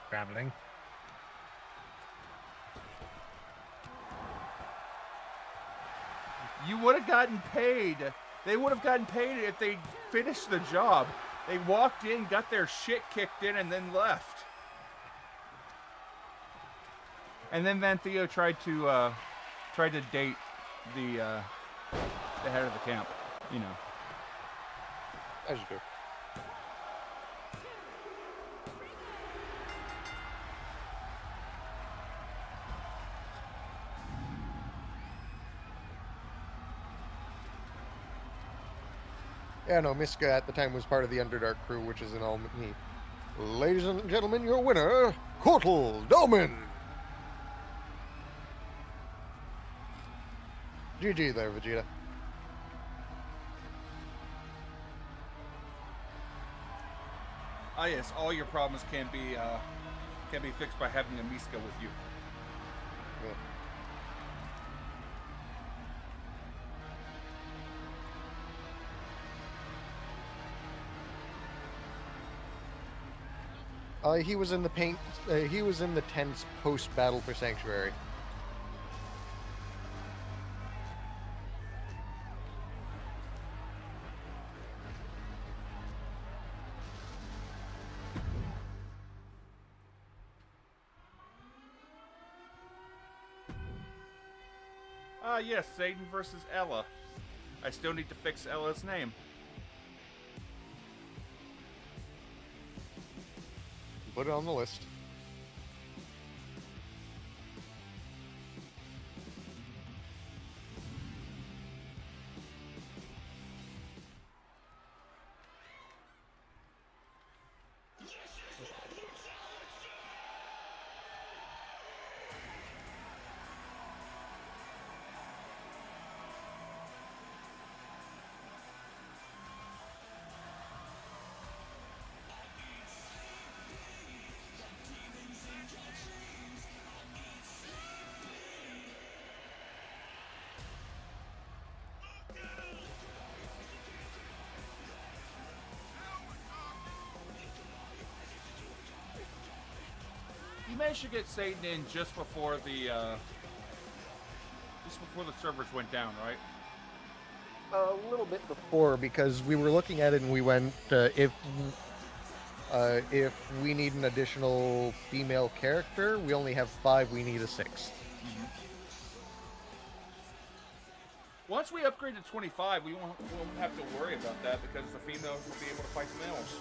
traveling. You would have gotten paid. They would have gotten paid if they finished the job. They walked in, got their shit kicked in, and then left. And then Van Theo tried to date the head of the camp. You know. As you do. Yeah, no, Miska at the time was part of the Underdark crew, which is in all me. Ladies and gentlemen, your winner, Kotal Doman! GG there, Vegeta. Ah, yes, all your problems can be fixed by having a Miska with you. Yeah. He was in the paint. He was in the tents post battle for Sanctuary. Ah, yes, Satan versus Ella. I still need to fix Ella's name. Put it on the list. You managed to get Satan in just before the servers went down, right? A little bit before, because we were looking at it and we went, if we need an additional female character, we only have 5, we need a 6th. Once we upgrade to 25, we won't have to worry about that because the females will be able to fight the males.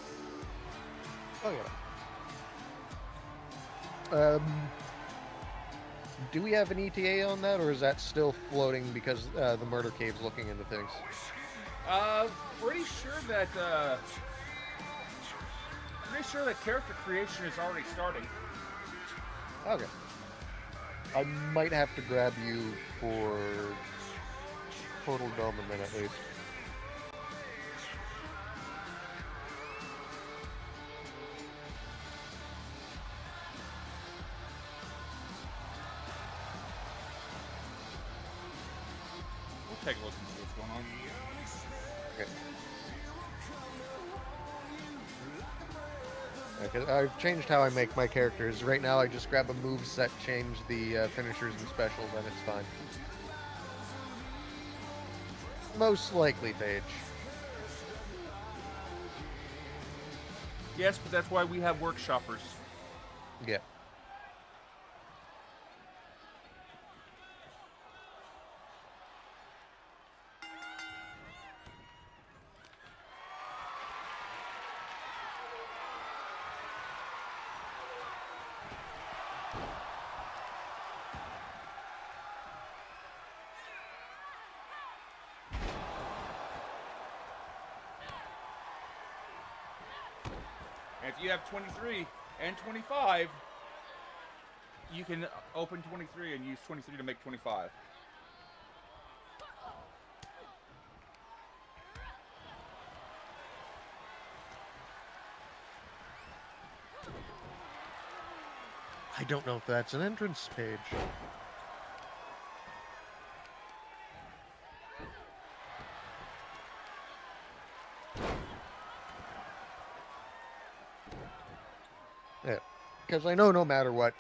Oh, yeah. Do we have an ETA on that, or is that still floating because the Murder Cave's looking into things? Pretty sure that character creation is already starting. Okay. I might have to grab you for Total Dome a minute, at least. We'll take a look and see what's going on. Okay. I've changed how I make my characters. Right now, I just grab a move set, change the finishers and specials, and it's fine. Most likely, Paige. Yes, but that's why we have workshoppers. Yeah. And if you have 23 and 25, you can open 23 and use 23 to make 25. I don't know if that's an entrance page. Yeah, because I know no matter what,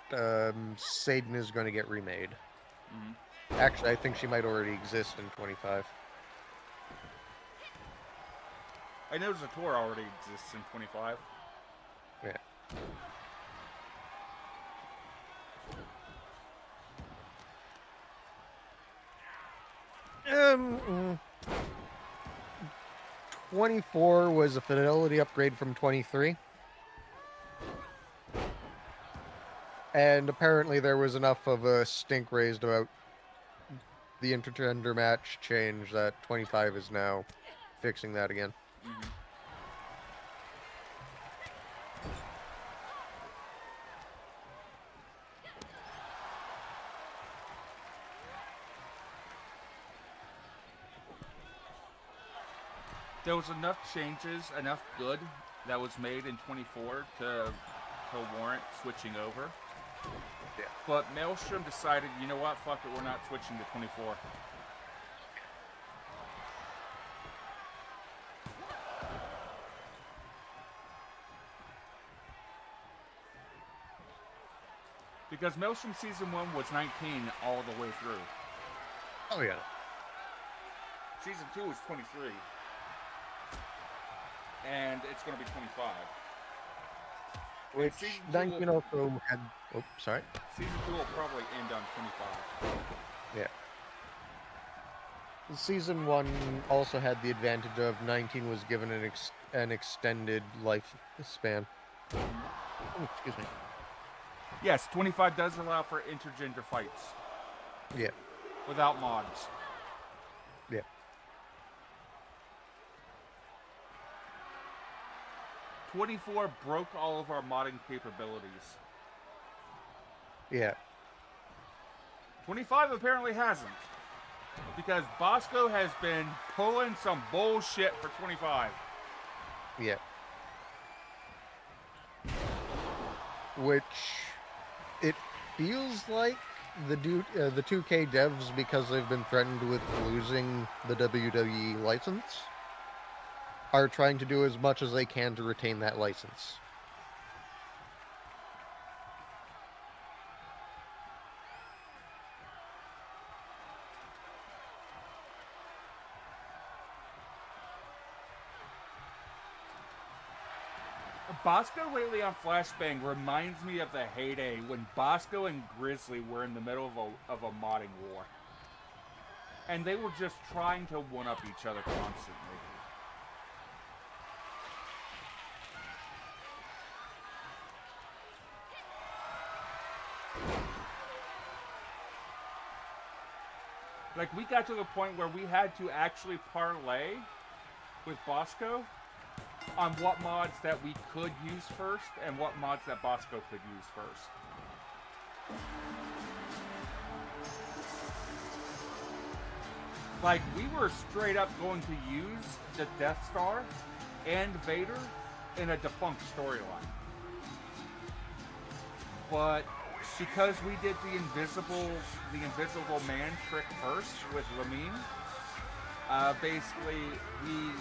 Satan is going to get remade. Mm-hmm. Actually, I think she might already exist in 25. I know Zator already exists in 25. Yeah. 24 was a fidelity upgrade from 23. And apparently there was enough of a stink raised about the intergender match change that 25 is now fixing that again. There was enough changes, enough good that was made in 24 to warrant switching over. Yeah. But Maelstrom decided, you know what, fuck it, we're not switching to 24. Because Maelstrom Season 1 was 19 all the way through. Oh yeah. Season 2 was 23. And it's going to be 25. Which Season 2 19 will- also had. Oh, sorry. Season 2 will probably end on 25. Yeah. Season 1 also had the advantage of 19 was given an extended lifespan. Oh, excuse me. Yes, 25 does allow for intergender fights. Yeah. Without mods. Yeah. '24 broke all of our modding capabilities. Yeah. 25 apparently hasn't. Because Bosco has been pulling some bullshit for 25. Yeah. Which it feels like the 2K devs, because they've been threatened with losing the WWE license, are trying to do as much as they can to retain that license. Bosco lately on Flashbang reminds me of the heyday when Bosco and Grizzly were in the middle of a modding war. And they were just trying to one-up each other constantly. Like, we got to the point where we had to actually parlay with Bosco on what mods that we could use first and what mods that Bosco could use first. Like, we were straight up going to use the Death Star and Vader in a defunct storyline. But because we did the invisible man trick first with Lamine, basically we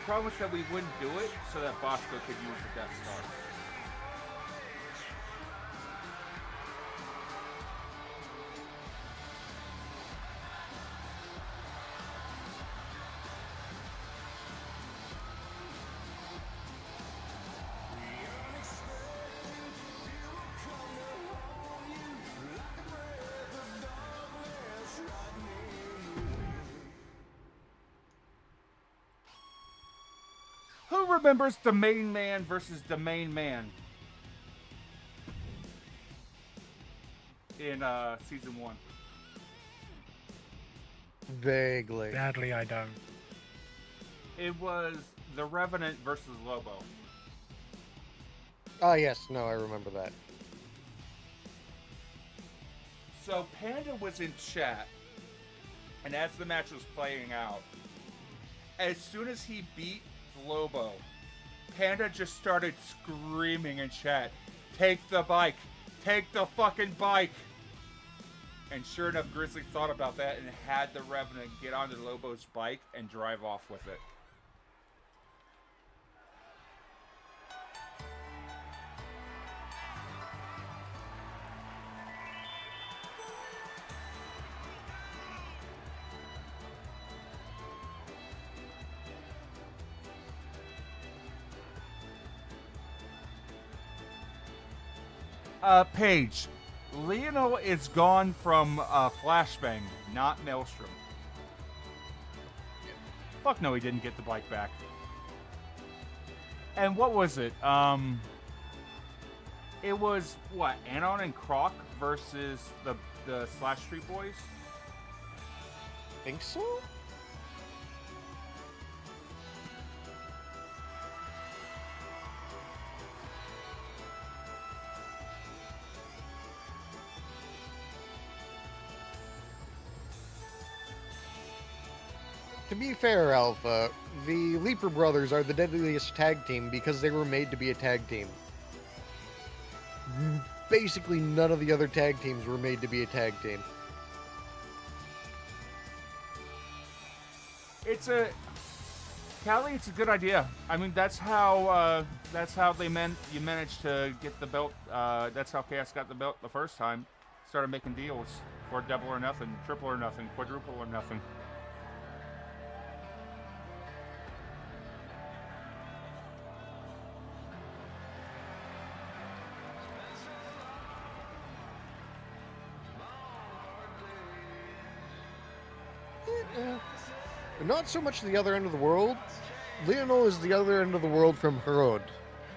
promised that we wouldn't do it so that Bosco could use the Death Star. Who remembers the main man versus the main man in season 1? Vaguely. Sadly, I don't. It was the Revenant versus Lobo. Ah, yes. No, I remember that. So Panda was in chat, and as the match was playing out, as soon as he beat Lobo, Panda just started screaming in chat, "Take the bike! Take the fucking bike!" And sure enough, Grizzly thought about that and had the Revenant get onto Lobo's bike and drive off with it. Paige, Lionel is gone from Flashbang, not Maelstrom. Fuck no, he didn't get the bike back. And what was it? It was, what, Anon and Croc versus the Slash Street Boys? Think so? To be fair, Alpha, the Leaper Brothers are the deadliest tag team because they were made to be a tag team. Basically, none of the other tag teams were made to be a tag team. It's a Callie. It's a good idea. I mean, that's how you managed to get the belt. That's how Chaos got the belt the first time. Started making deals for double or nothing, triple or nothing, quadruple or nothing. Not so much the other end of the world. Leonel is the other end of the world from Herod,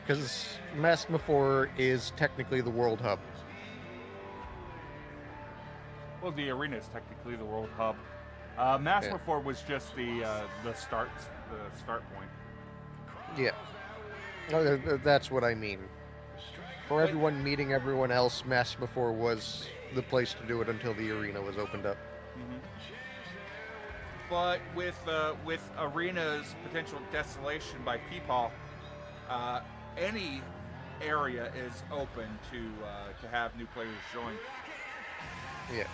because Masmafor is technically the world hub. Well, the arena is technically the world hub. Masterfor was just the start point. Yeah. That's what I mean. For everyone meeting everyone else, Masmafor was the place to do it until the arena was opened up. Mm-hmm. But with arena's potential desolation by Peepaw, any area is open to have new players join. Yeah.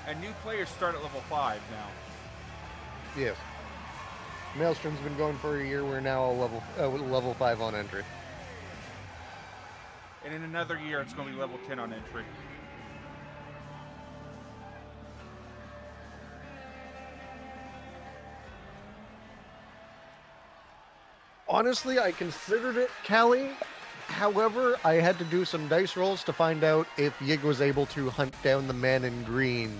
And new players start at level 5 now. Yes. Maelstrom's been going for a year. We're now level 5 on entry. And in another year, it's going to be level 10 on entry. Honestly, I considered it, Callie. However, I had to do some dice rolls to find out if Yig was able to hunt down the man in green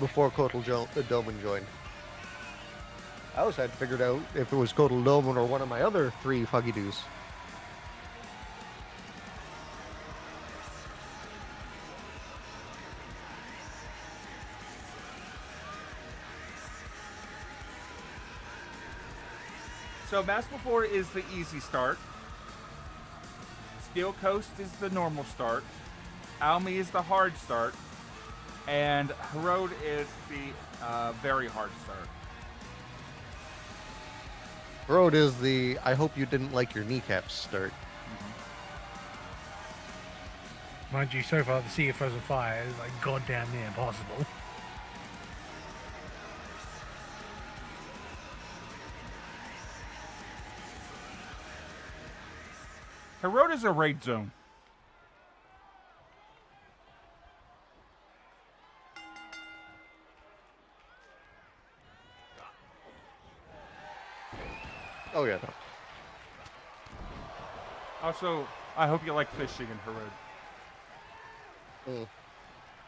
before Kotal Doman joined. I also had figured out if it was Kotal Doman or one of my other 3 Fuggy-Doos. So Masmafor is the easy start. Steel Coast is the normal start. Almi is the hard start. And Herod is the very hard start. Road is the I hope you didn't like your kneecaps start. Mind you, so far the Sea of Frozen Fire is like goddamn near impossible. Herod is a raid zone. Oh yeah. Also, I hope you like fishing in Herod.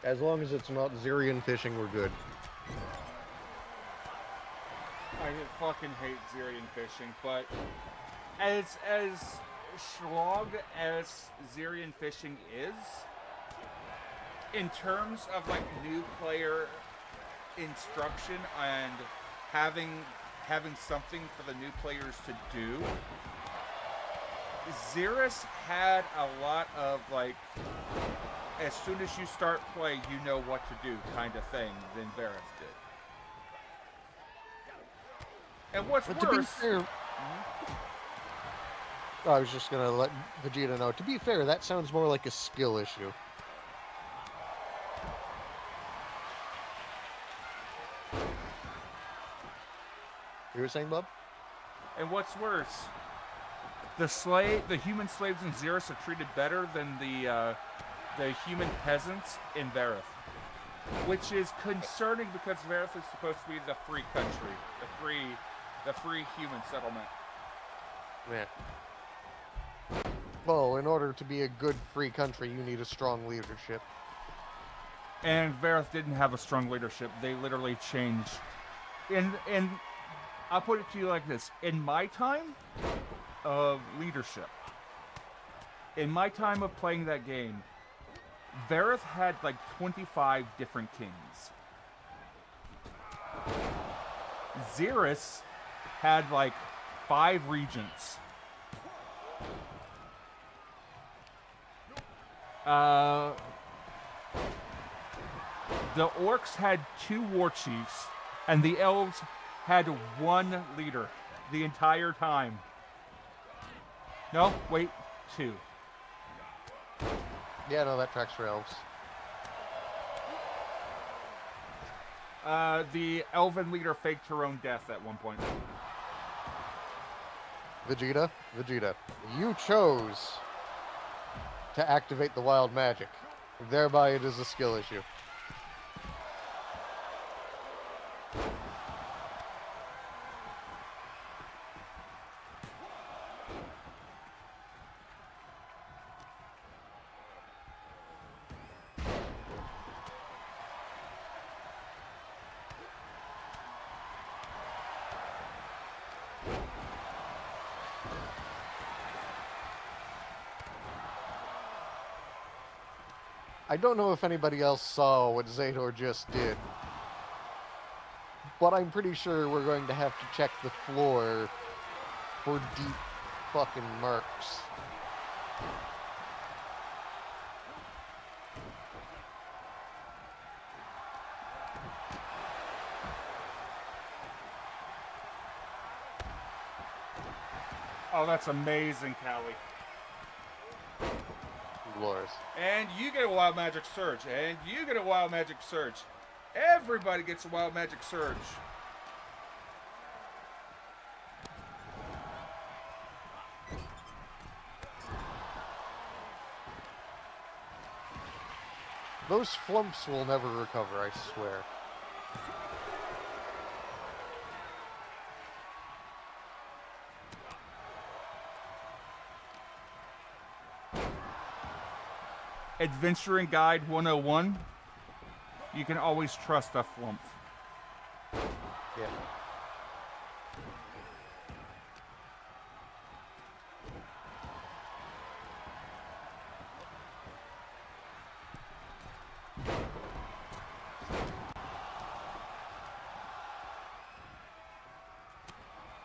As long as it's not Zirian fishing, we're good. I fucking hate Zirian fishing, but as schlog as Zirian fishing is, in terms of like new player instruction and having something for the new players to do, Xeris had a lot of like, as soon as you start play, you know what to do kind of thing than Vareth did. And what's But worse... to be fair, I was just gonna let Vegeta know. To be fair, that sounds more like a skill issue. You were saying, Bob? And what's worse, the human slaves in Xeris are treated better than the human peasants in Vareth, which is concerning because Vareth is supposed to be the free country, the free human settlement. Yeah. Well, in order to be a good free country, you need a strong leadership. And Vareth didn't have a strong leadership. They literally changed. And I'll put it to you like this: in my time of leadership, in my time of playing that game, Vareth had like 25 different kings. Xeris had like 5 regents. The orcs had 2 war chiefs, And the elves had one leader the entire time. No, wait, two. Yeah, no, that tracks for elves. The elven leader faked her own death at one point. Vegeta, you chose to activate the wild magic. Thereby, it is a skill issue. I don't know if anybody else saw what Zador just did, but I'm pretty sure we're going to have to check the floor for deep fucking marks. Oh, that's amazing, Callie. Glorious. And you get a wild magic surge. And you get a wild magic surge. Everybody gets a wild magic surge. Those flumps will never recover, I swear. Adventuring Guide 101. You can always trust a flump. Yeah.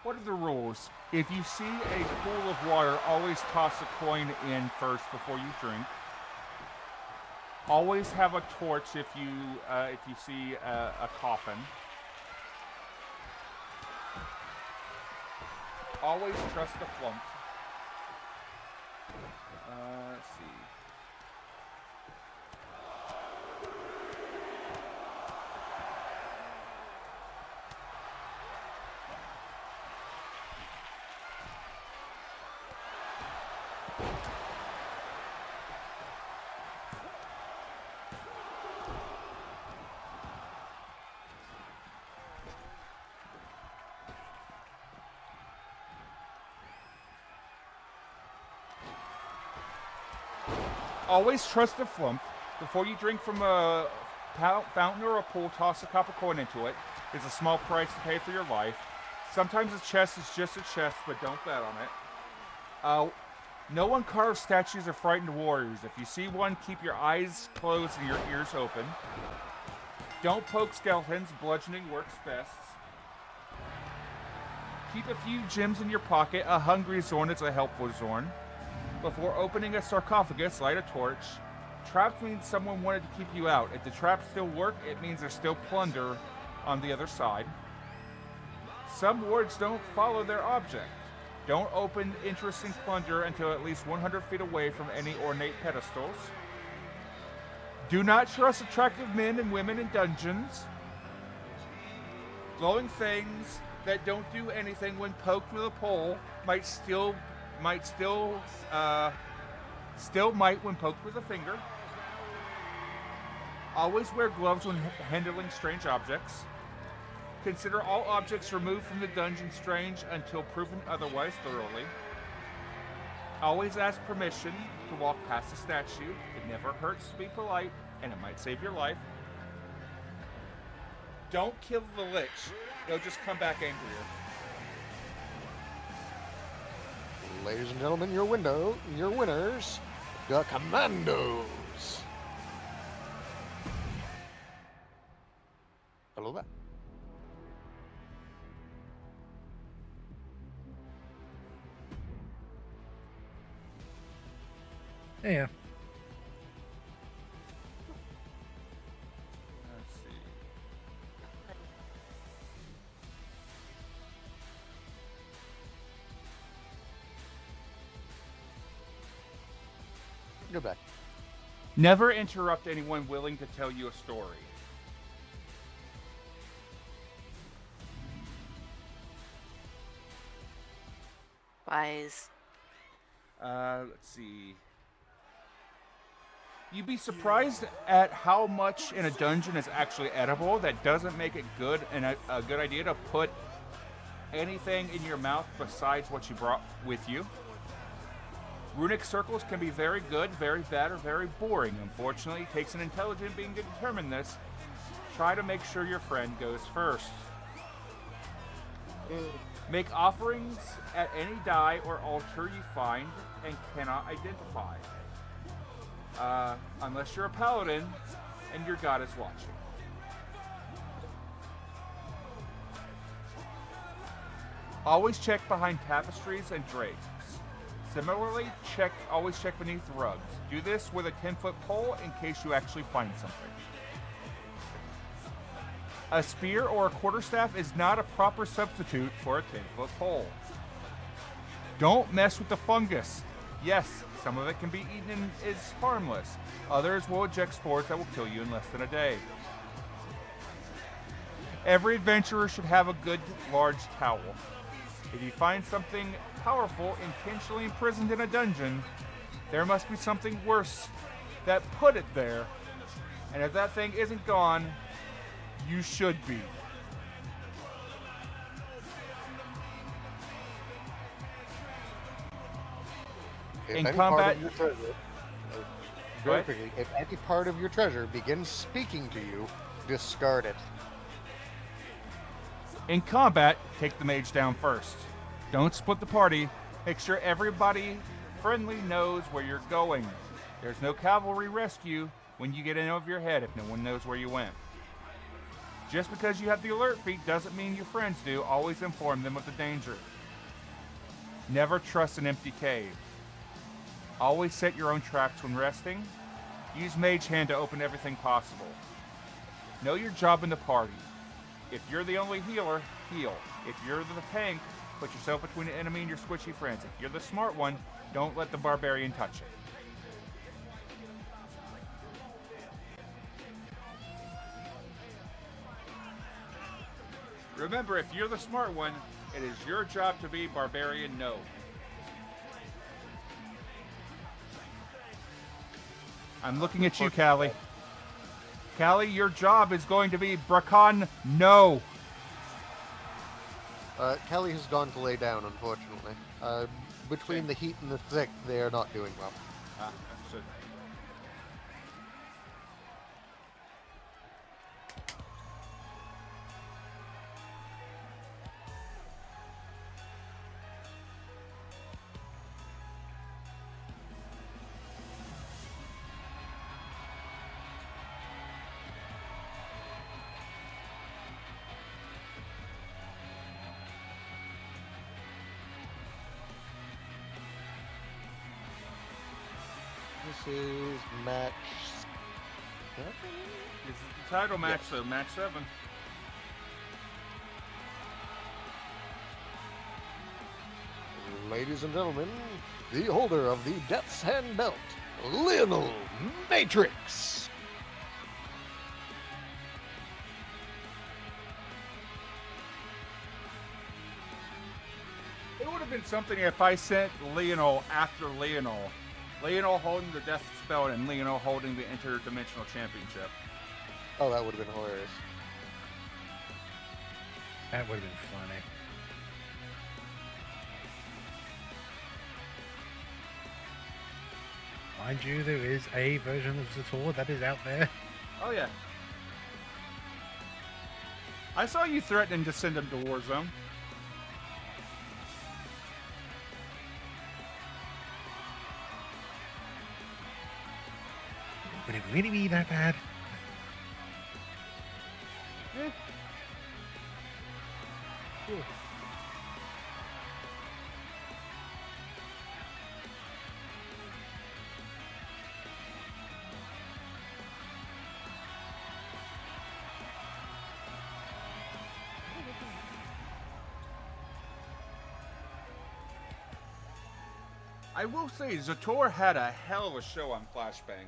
What are the rules? If you see a pool of water, always toss a coin in first before you drink. Always have a torch if you see a coffin. Always trust the flump. Let's see. Always trust the flump. Before you drink from a fountain or a pool, toss a copper coin into it. It's a small price to pay for your life. Sometimes a chest is just a chest, but don't bet on it. No uncarved statues of frightened warriors. If you see one, keep your eyes closed and your ears open. Don't poke skeletons. Bludgeoning works best. Keep a few gems in your pocket. A hungry Zorn is a helpful Zorn. Before opening a sarcophagus, light a torch. Traps means someone wanted to keep you out. If the traps still work, it means there's still plunder on the other side. Some wards don't follow their object. Don't open interesting plunder until at least 100 feet away from any ornate pedestals. Do not trust attractive men and women in dungeons. Glowing things that don't do anything when poked with a pole might when poked with a finger. Always wear gloves when handling strange objects. Consider all objects removed from the dungeon strange until proven otherwise thoroughly. Always ask permission to walk past a statue. It never hurts to be polite, and it might save your life. Don't kill the lich. They'll just come back angrier. Ladies and gentlemen, your winners, the Commandos. Hello there. Yeah. Let's see. Goodbye. Never interrupt anyone willing to tell you a story. Wise. Let's see. You'd be surprised at how much in a dungeon is actually edible. That doesn't make it good and a good idea to put anything in your mouth besides what you brought with you. Runic circles can be very good, very bad, or very boring. Unfortunately, it takes an intelligent being to determine this. Try to make sure your friend goes first. Make offerings at any die or altar you find and cannot identify. Unless you're a paladin and your god is watching. Always check behind tapestries and drapes. Similarly, always check beneath rugs. Do this with a 10-foot pole in case you actually find something. A spear or a quarterstaff is not a proper substitute for a 10-foot pole. Don't mess with the fungus. Yes, some of it can be eaten and is harmless. Others will eject spores that will kill you in less than a day. Every adventurer should have a good large towel. If you find something powerful intentionally imprisoned in a dungeon, there must be something worse that put it there. And if that thing isn't gone, you should be. In combat, very quickly, if any part of your treasure begins speaking to you, discard it. In combat, take the mage down first. Don't split the party. Make sure everybody friendly knows where you're going. There's no cavalry rescue when you get in over your head if no one knows where you went. Just because you have the alert feat doesn't mean your friends do. Always inform them of the danger. Never trust an empty cave. Always set your own traps when resting. Use Mage Hand to open everything possible. Know your job in the party. If you're the only healer, heal. If you're the tank, put yourself between the enemy and your squishy friends. If you're the smart one, don't let the barbarian touch it. Remember, if you're the smart one, it is your job to be barbarian no. I'm looking at you, Callie. Callie, your job is going to be Bracan no. Kelly has gone to lay down, unfortunately. Between the heat and the thick, they are not doing well. Understood. This is match 7? This is the title match, Yes. so match 7. Ladies and gentlemen, the holder of the Death's Hand belt, Lionel Matrix. It would have been something if I sent Lionel after Lionel. Lionel holding the death spell and Lionel holding the interdimensional championship. Oh, that would have been hilarious. That would have been funny. Mind you, there is a version of Zator that is out there. Oh yeah. I saw you threatening to send him to Warzone. Would it really be that bad? I will say, Zator had a hell of a show on Flashbang,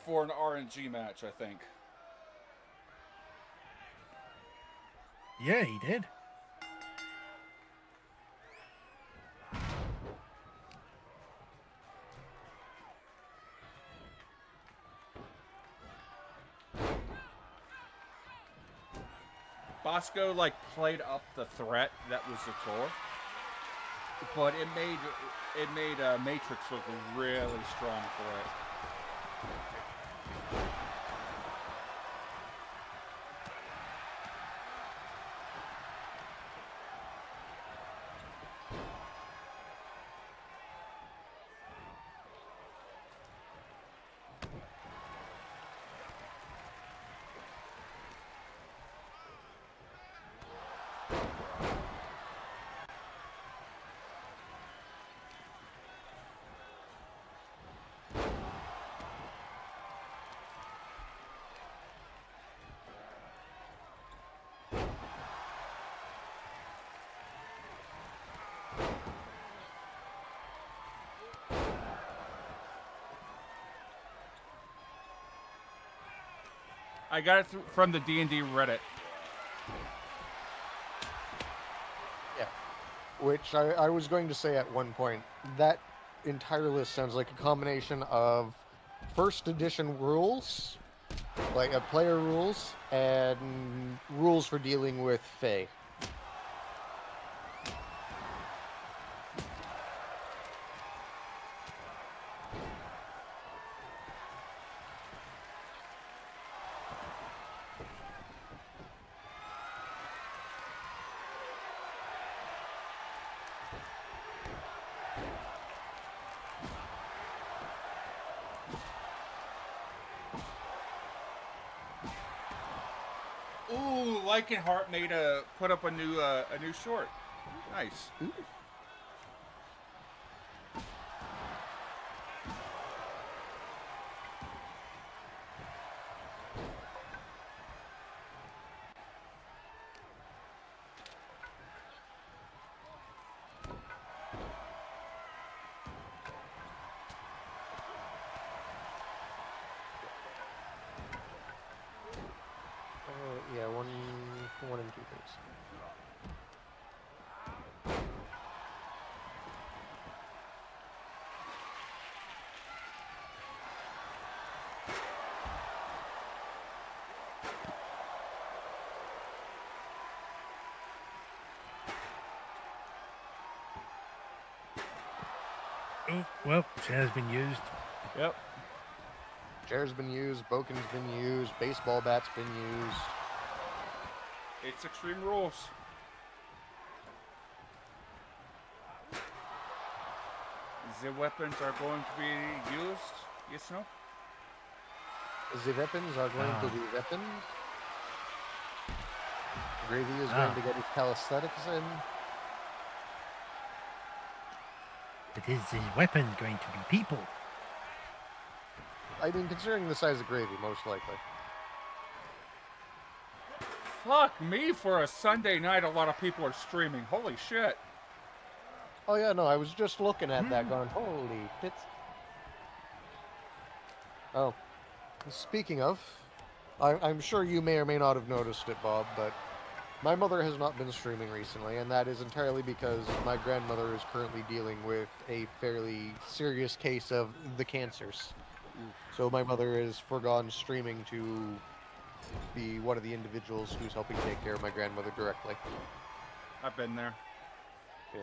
for an RNG match, I think. Yeah, he did. Bosco played up the threat that was Zator, but it made Matrix look really strong for it. I got it from the D&D Reddit. Yeah. Which I was going to say at one point, that entire list sounds like a combination of first edition rules, like player rules, and rules for dealing with Fae. Ooh, Lycanhart put up a new short. Nice. Ooh. Yeah, one and two things. Oh, well, chair's been used. Yep. Chair's been used, Boken's been used, baseball bat's been used. It's Extreme Rules. The weapons are going to be used, yes, no? The weapons are going to be weapons. Gravy is going to get his calisthenics in. But is the weapon going to be people? I mean, considering the size of Gravy, most likely. Fuck me, for a Sunday night, a lot of people are streaming. Holy shit. Oh yeah, no, I was just looking at that going, holy tits. Oh, speaking of, I'm sure you may or may not have noticed it, Bob, but my mother has not been streaming recently, and that is entirely because my grandmother is currently dealing with a fairly serious case of the cancers. So my mother has forgone streaming to be one of the individuals who's helping take care of my grandmother directly. I've been there. Yeah.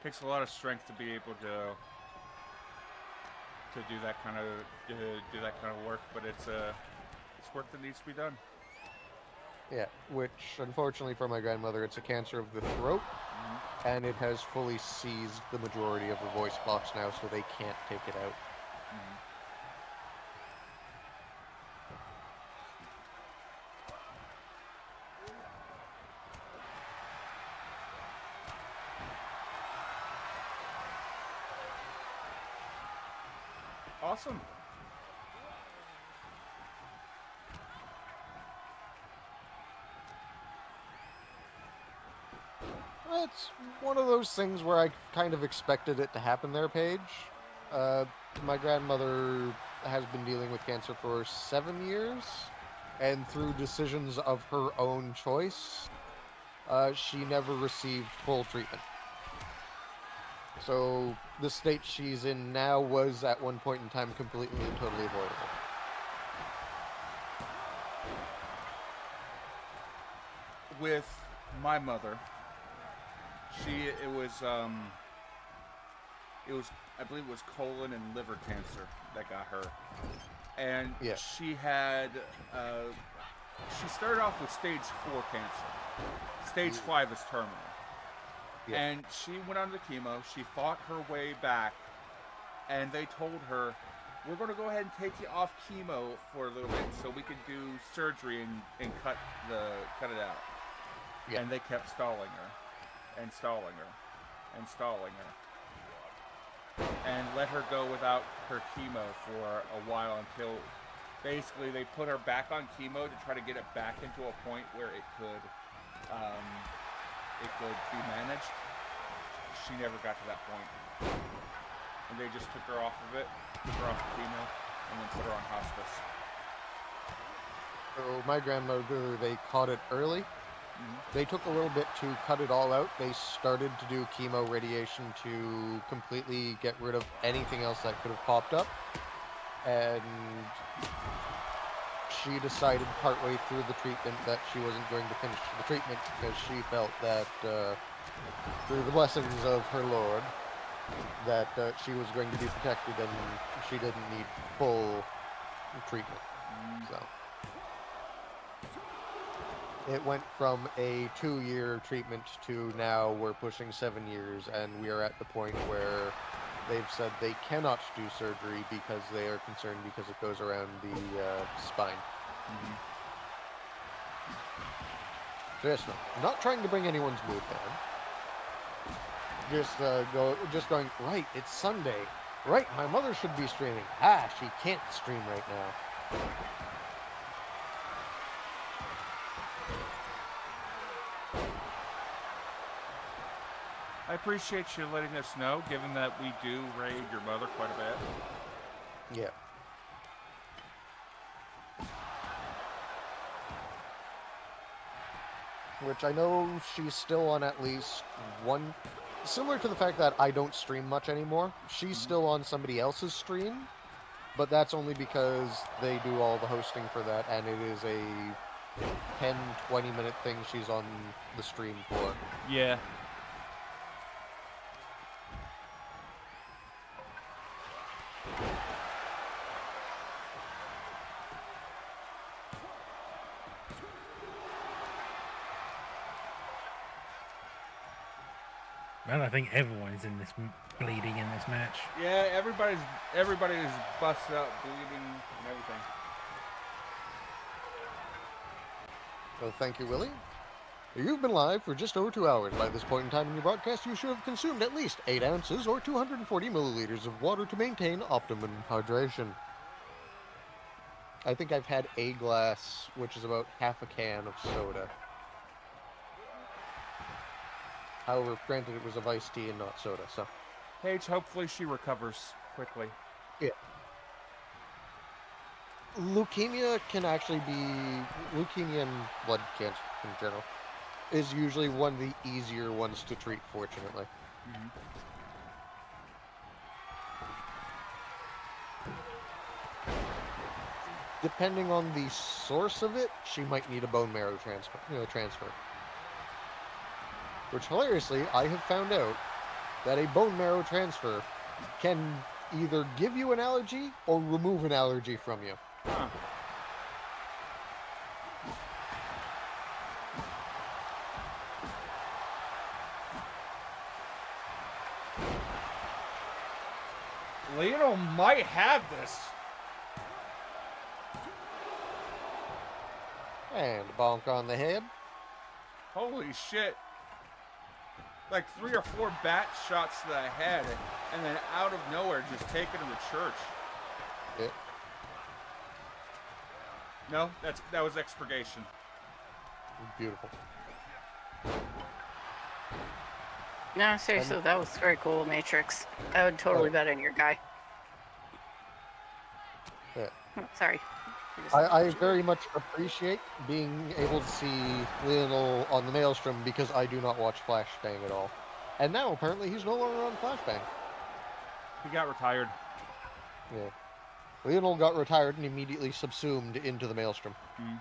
Takes a lot of strength to be able to do that kind of work, but it's work that needs to be done. Yeah, which unfortunately for my grandmother, it's a cancer of the throat, and it has fully seized the majority of the voice box now, so they can't take it out. Awesome. It's one of those things where I kind of expected it to happen there, Paige. My grandmother has been dealing with cancer for 7 years, and through decisions of her own choice, she never received full treatment. So the state she's in now was at one point in time completely and totally avoidable. With my mother, it was I believe it was colon and liver cancer that got her, and Yeah. she had she started off with stage 4 cancer. Stage 5 is terminal. Yeah. And she went on the chemo. She fought her way back, and they told her, "We're going to go ahead and take you off chemo for a little bit, so we can do surgery and cut it out." Yeah. And they kept stalling her, and stalling her, and stalling her, and let her go without her chemo for a while until basically they put her back on chemo to try to get it back into a point where it could be managed. She never got to that point. And they just took her off of it, took her off the chemo, and then put her on hospice. So my grandmother, they caught it early. Mm-hmm. They took a little bit to cut it all out. They started to do chemo radiation to completely get rid of anything else that could have popped up. And she decided partway through the treatment that she wasn't going to finish the treatment because she felt that through the blessings of her Lord that she was going to be protected and she didn't need full treatment. So it went from a 2-year treatment to now we're pushing 7 years, and we are at the point where they've said they cannot do surgery because they are concerned because it goes around the spine. Mm-hmm. So yes, no, not trying to bring anyone's mood down. Just going, right, it's Sunday. Right, my mother should be streaming. She can't stream right now. I appreciate you letting us know, given that we do raid your mother quite a bit. Yeah. Which I know she's still on at least one. Similar to the fact that I don't stream much anymore, she's still on somebody else's stream, but that's only because they do all the hosting for that, and it is a 10-20 minute thing she's on the stream for. Yeah. Well, I think everyone's in this bleeding in this match. Yeah, everybody's busted up, bleeding, and everything. Well, thank you, Willie. You've been live for just over 2 hours. By this point in time in your broadcast, you should have consumed at least 8 ounces or 240 milliliters of water to maintain optimum hydration. I think I've had a glass, which is about half a can of soda. However, granted, it was of iced tea and not soda, so. Paige, hopefully she recovers quickly. Yeah. Leukemia can actually be... Leukemia and blood cancer in general is usually one of the easier ones to treat, fortunately. Mm-hmm. Depending on the source of it, she might need a bone marrow transfer. Which, hilariously, I have found out that a bone marrow transfer can either give you an allergy or remove an allergy from you. Huh. Lionel might have this. And bonk on the head. Holy shit. Like 3 or 4 bat shots to the head, and then out of nowhere, just taken to the church. Yeah. No, that was expurgation. Beautiful. No, seriously, that was very cool, Matrix. I would totally bet on your guy. Yeah. Oh, sorry. I very much appreciate being able to see Lionel on the Maelstrom because I do not watch Flashbang at all. And now, apparently, he's no longer on Flashbang. He got retired. Yeah. Lionel got retired and immediately subsumed into the Maelstrom. Mm.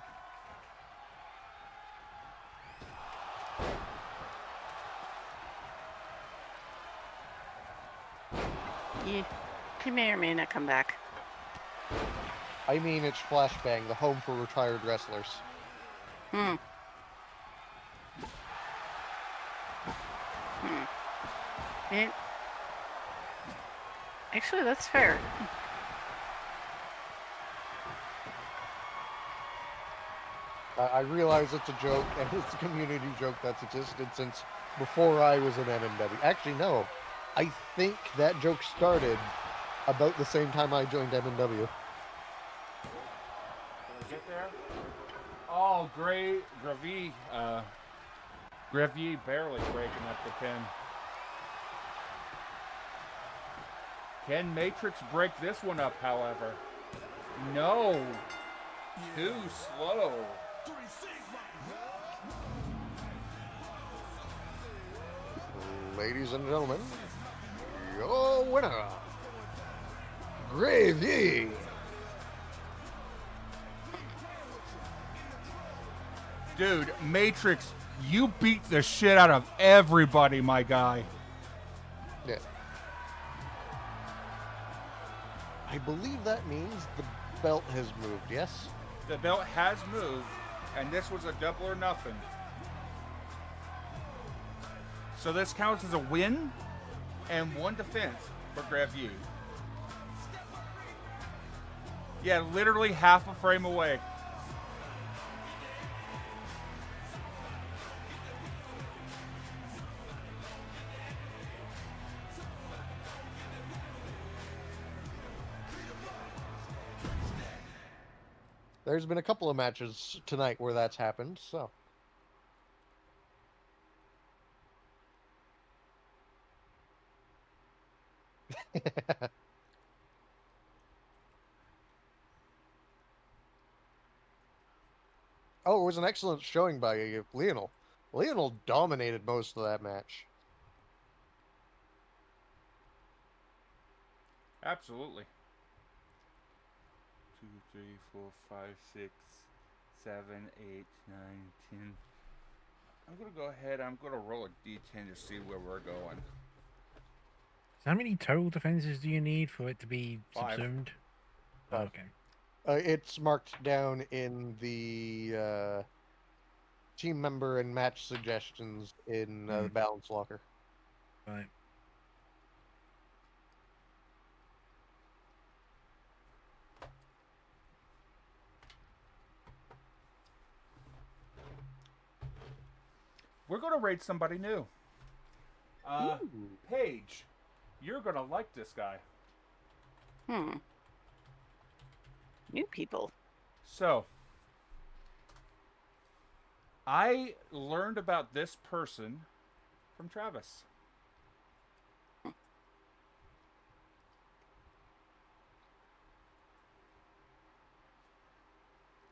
He may or may not come back. I mean, it's Flashbang, the home for retired wrestlers. Actually, that's fair. I realize it's a joke, and it's a community joke that's existed since before I was in MNW. Actually, no. I think that joke started about the same time I joined MNW. Did I get there? Oh, Gravier barely breaking up the pin. Can Matrix break this one up, however? No. Too slow. Ladies and gentlemen, your winner, Gravy. Dude, Matrix, you beat the shit out of everybody, my guy. Yeah. I believe that means the belt has moved, yes? The belt has moved, and this was a double or nothing. So this counts as a win and 1 defense for Gravier. Yeah, literally half a frame away. There's been a couple of matches tonight where that's happened, so. Oh, it was an excellent showing by Lionel. Lionel dominated most of that match. Absolutely. 2, 3, 4, 5, 6, 7, 8, 9, 10. I'm gonna go ahead. I'm gonna roll a d10 to see where we're going. So how many total defenses do you need for it to be 5. subsumed? Five. Okay. It's marked down in the team member and match suggestions in the balance locker. Right. We're gonna raid somebody new. Paige, you're gonna like this guy. New people. So, I learned about this person from Travis.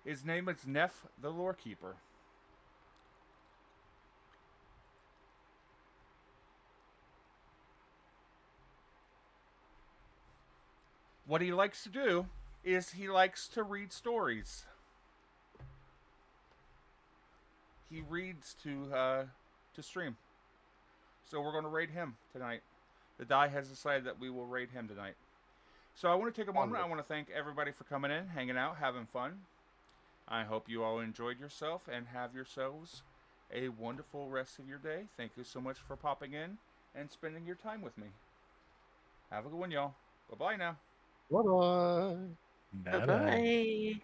His name is Neff the Lorekeeper. What he likes to do is he likes to read stories. He reads to stream. So we're going to raid him tonight. The die has decided that we will raid him tonight. So I want to take a moment. I want to thank everybody for coming in, hanging out, having fun. I hope you all enjoyed yourself and have yourselves a wonderful rest of your day. Thank you so much for popping in and spending your time with me. Have a good one, y'all. Bye-bye now. Bye-bye. Bye-bye. Bye-bye.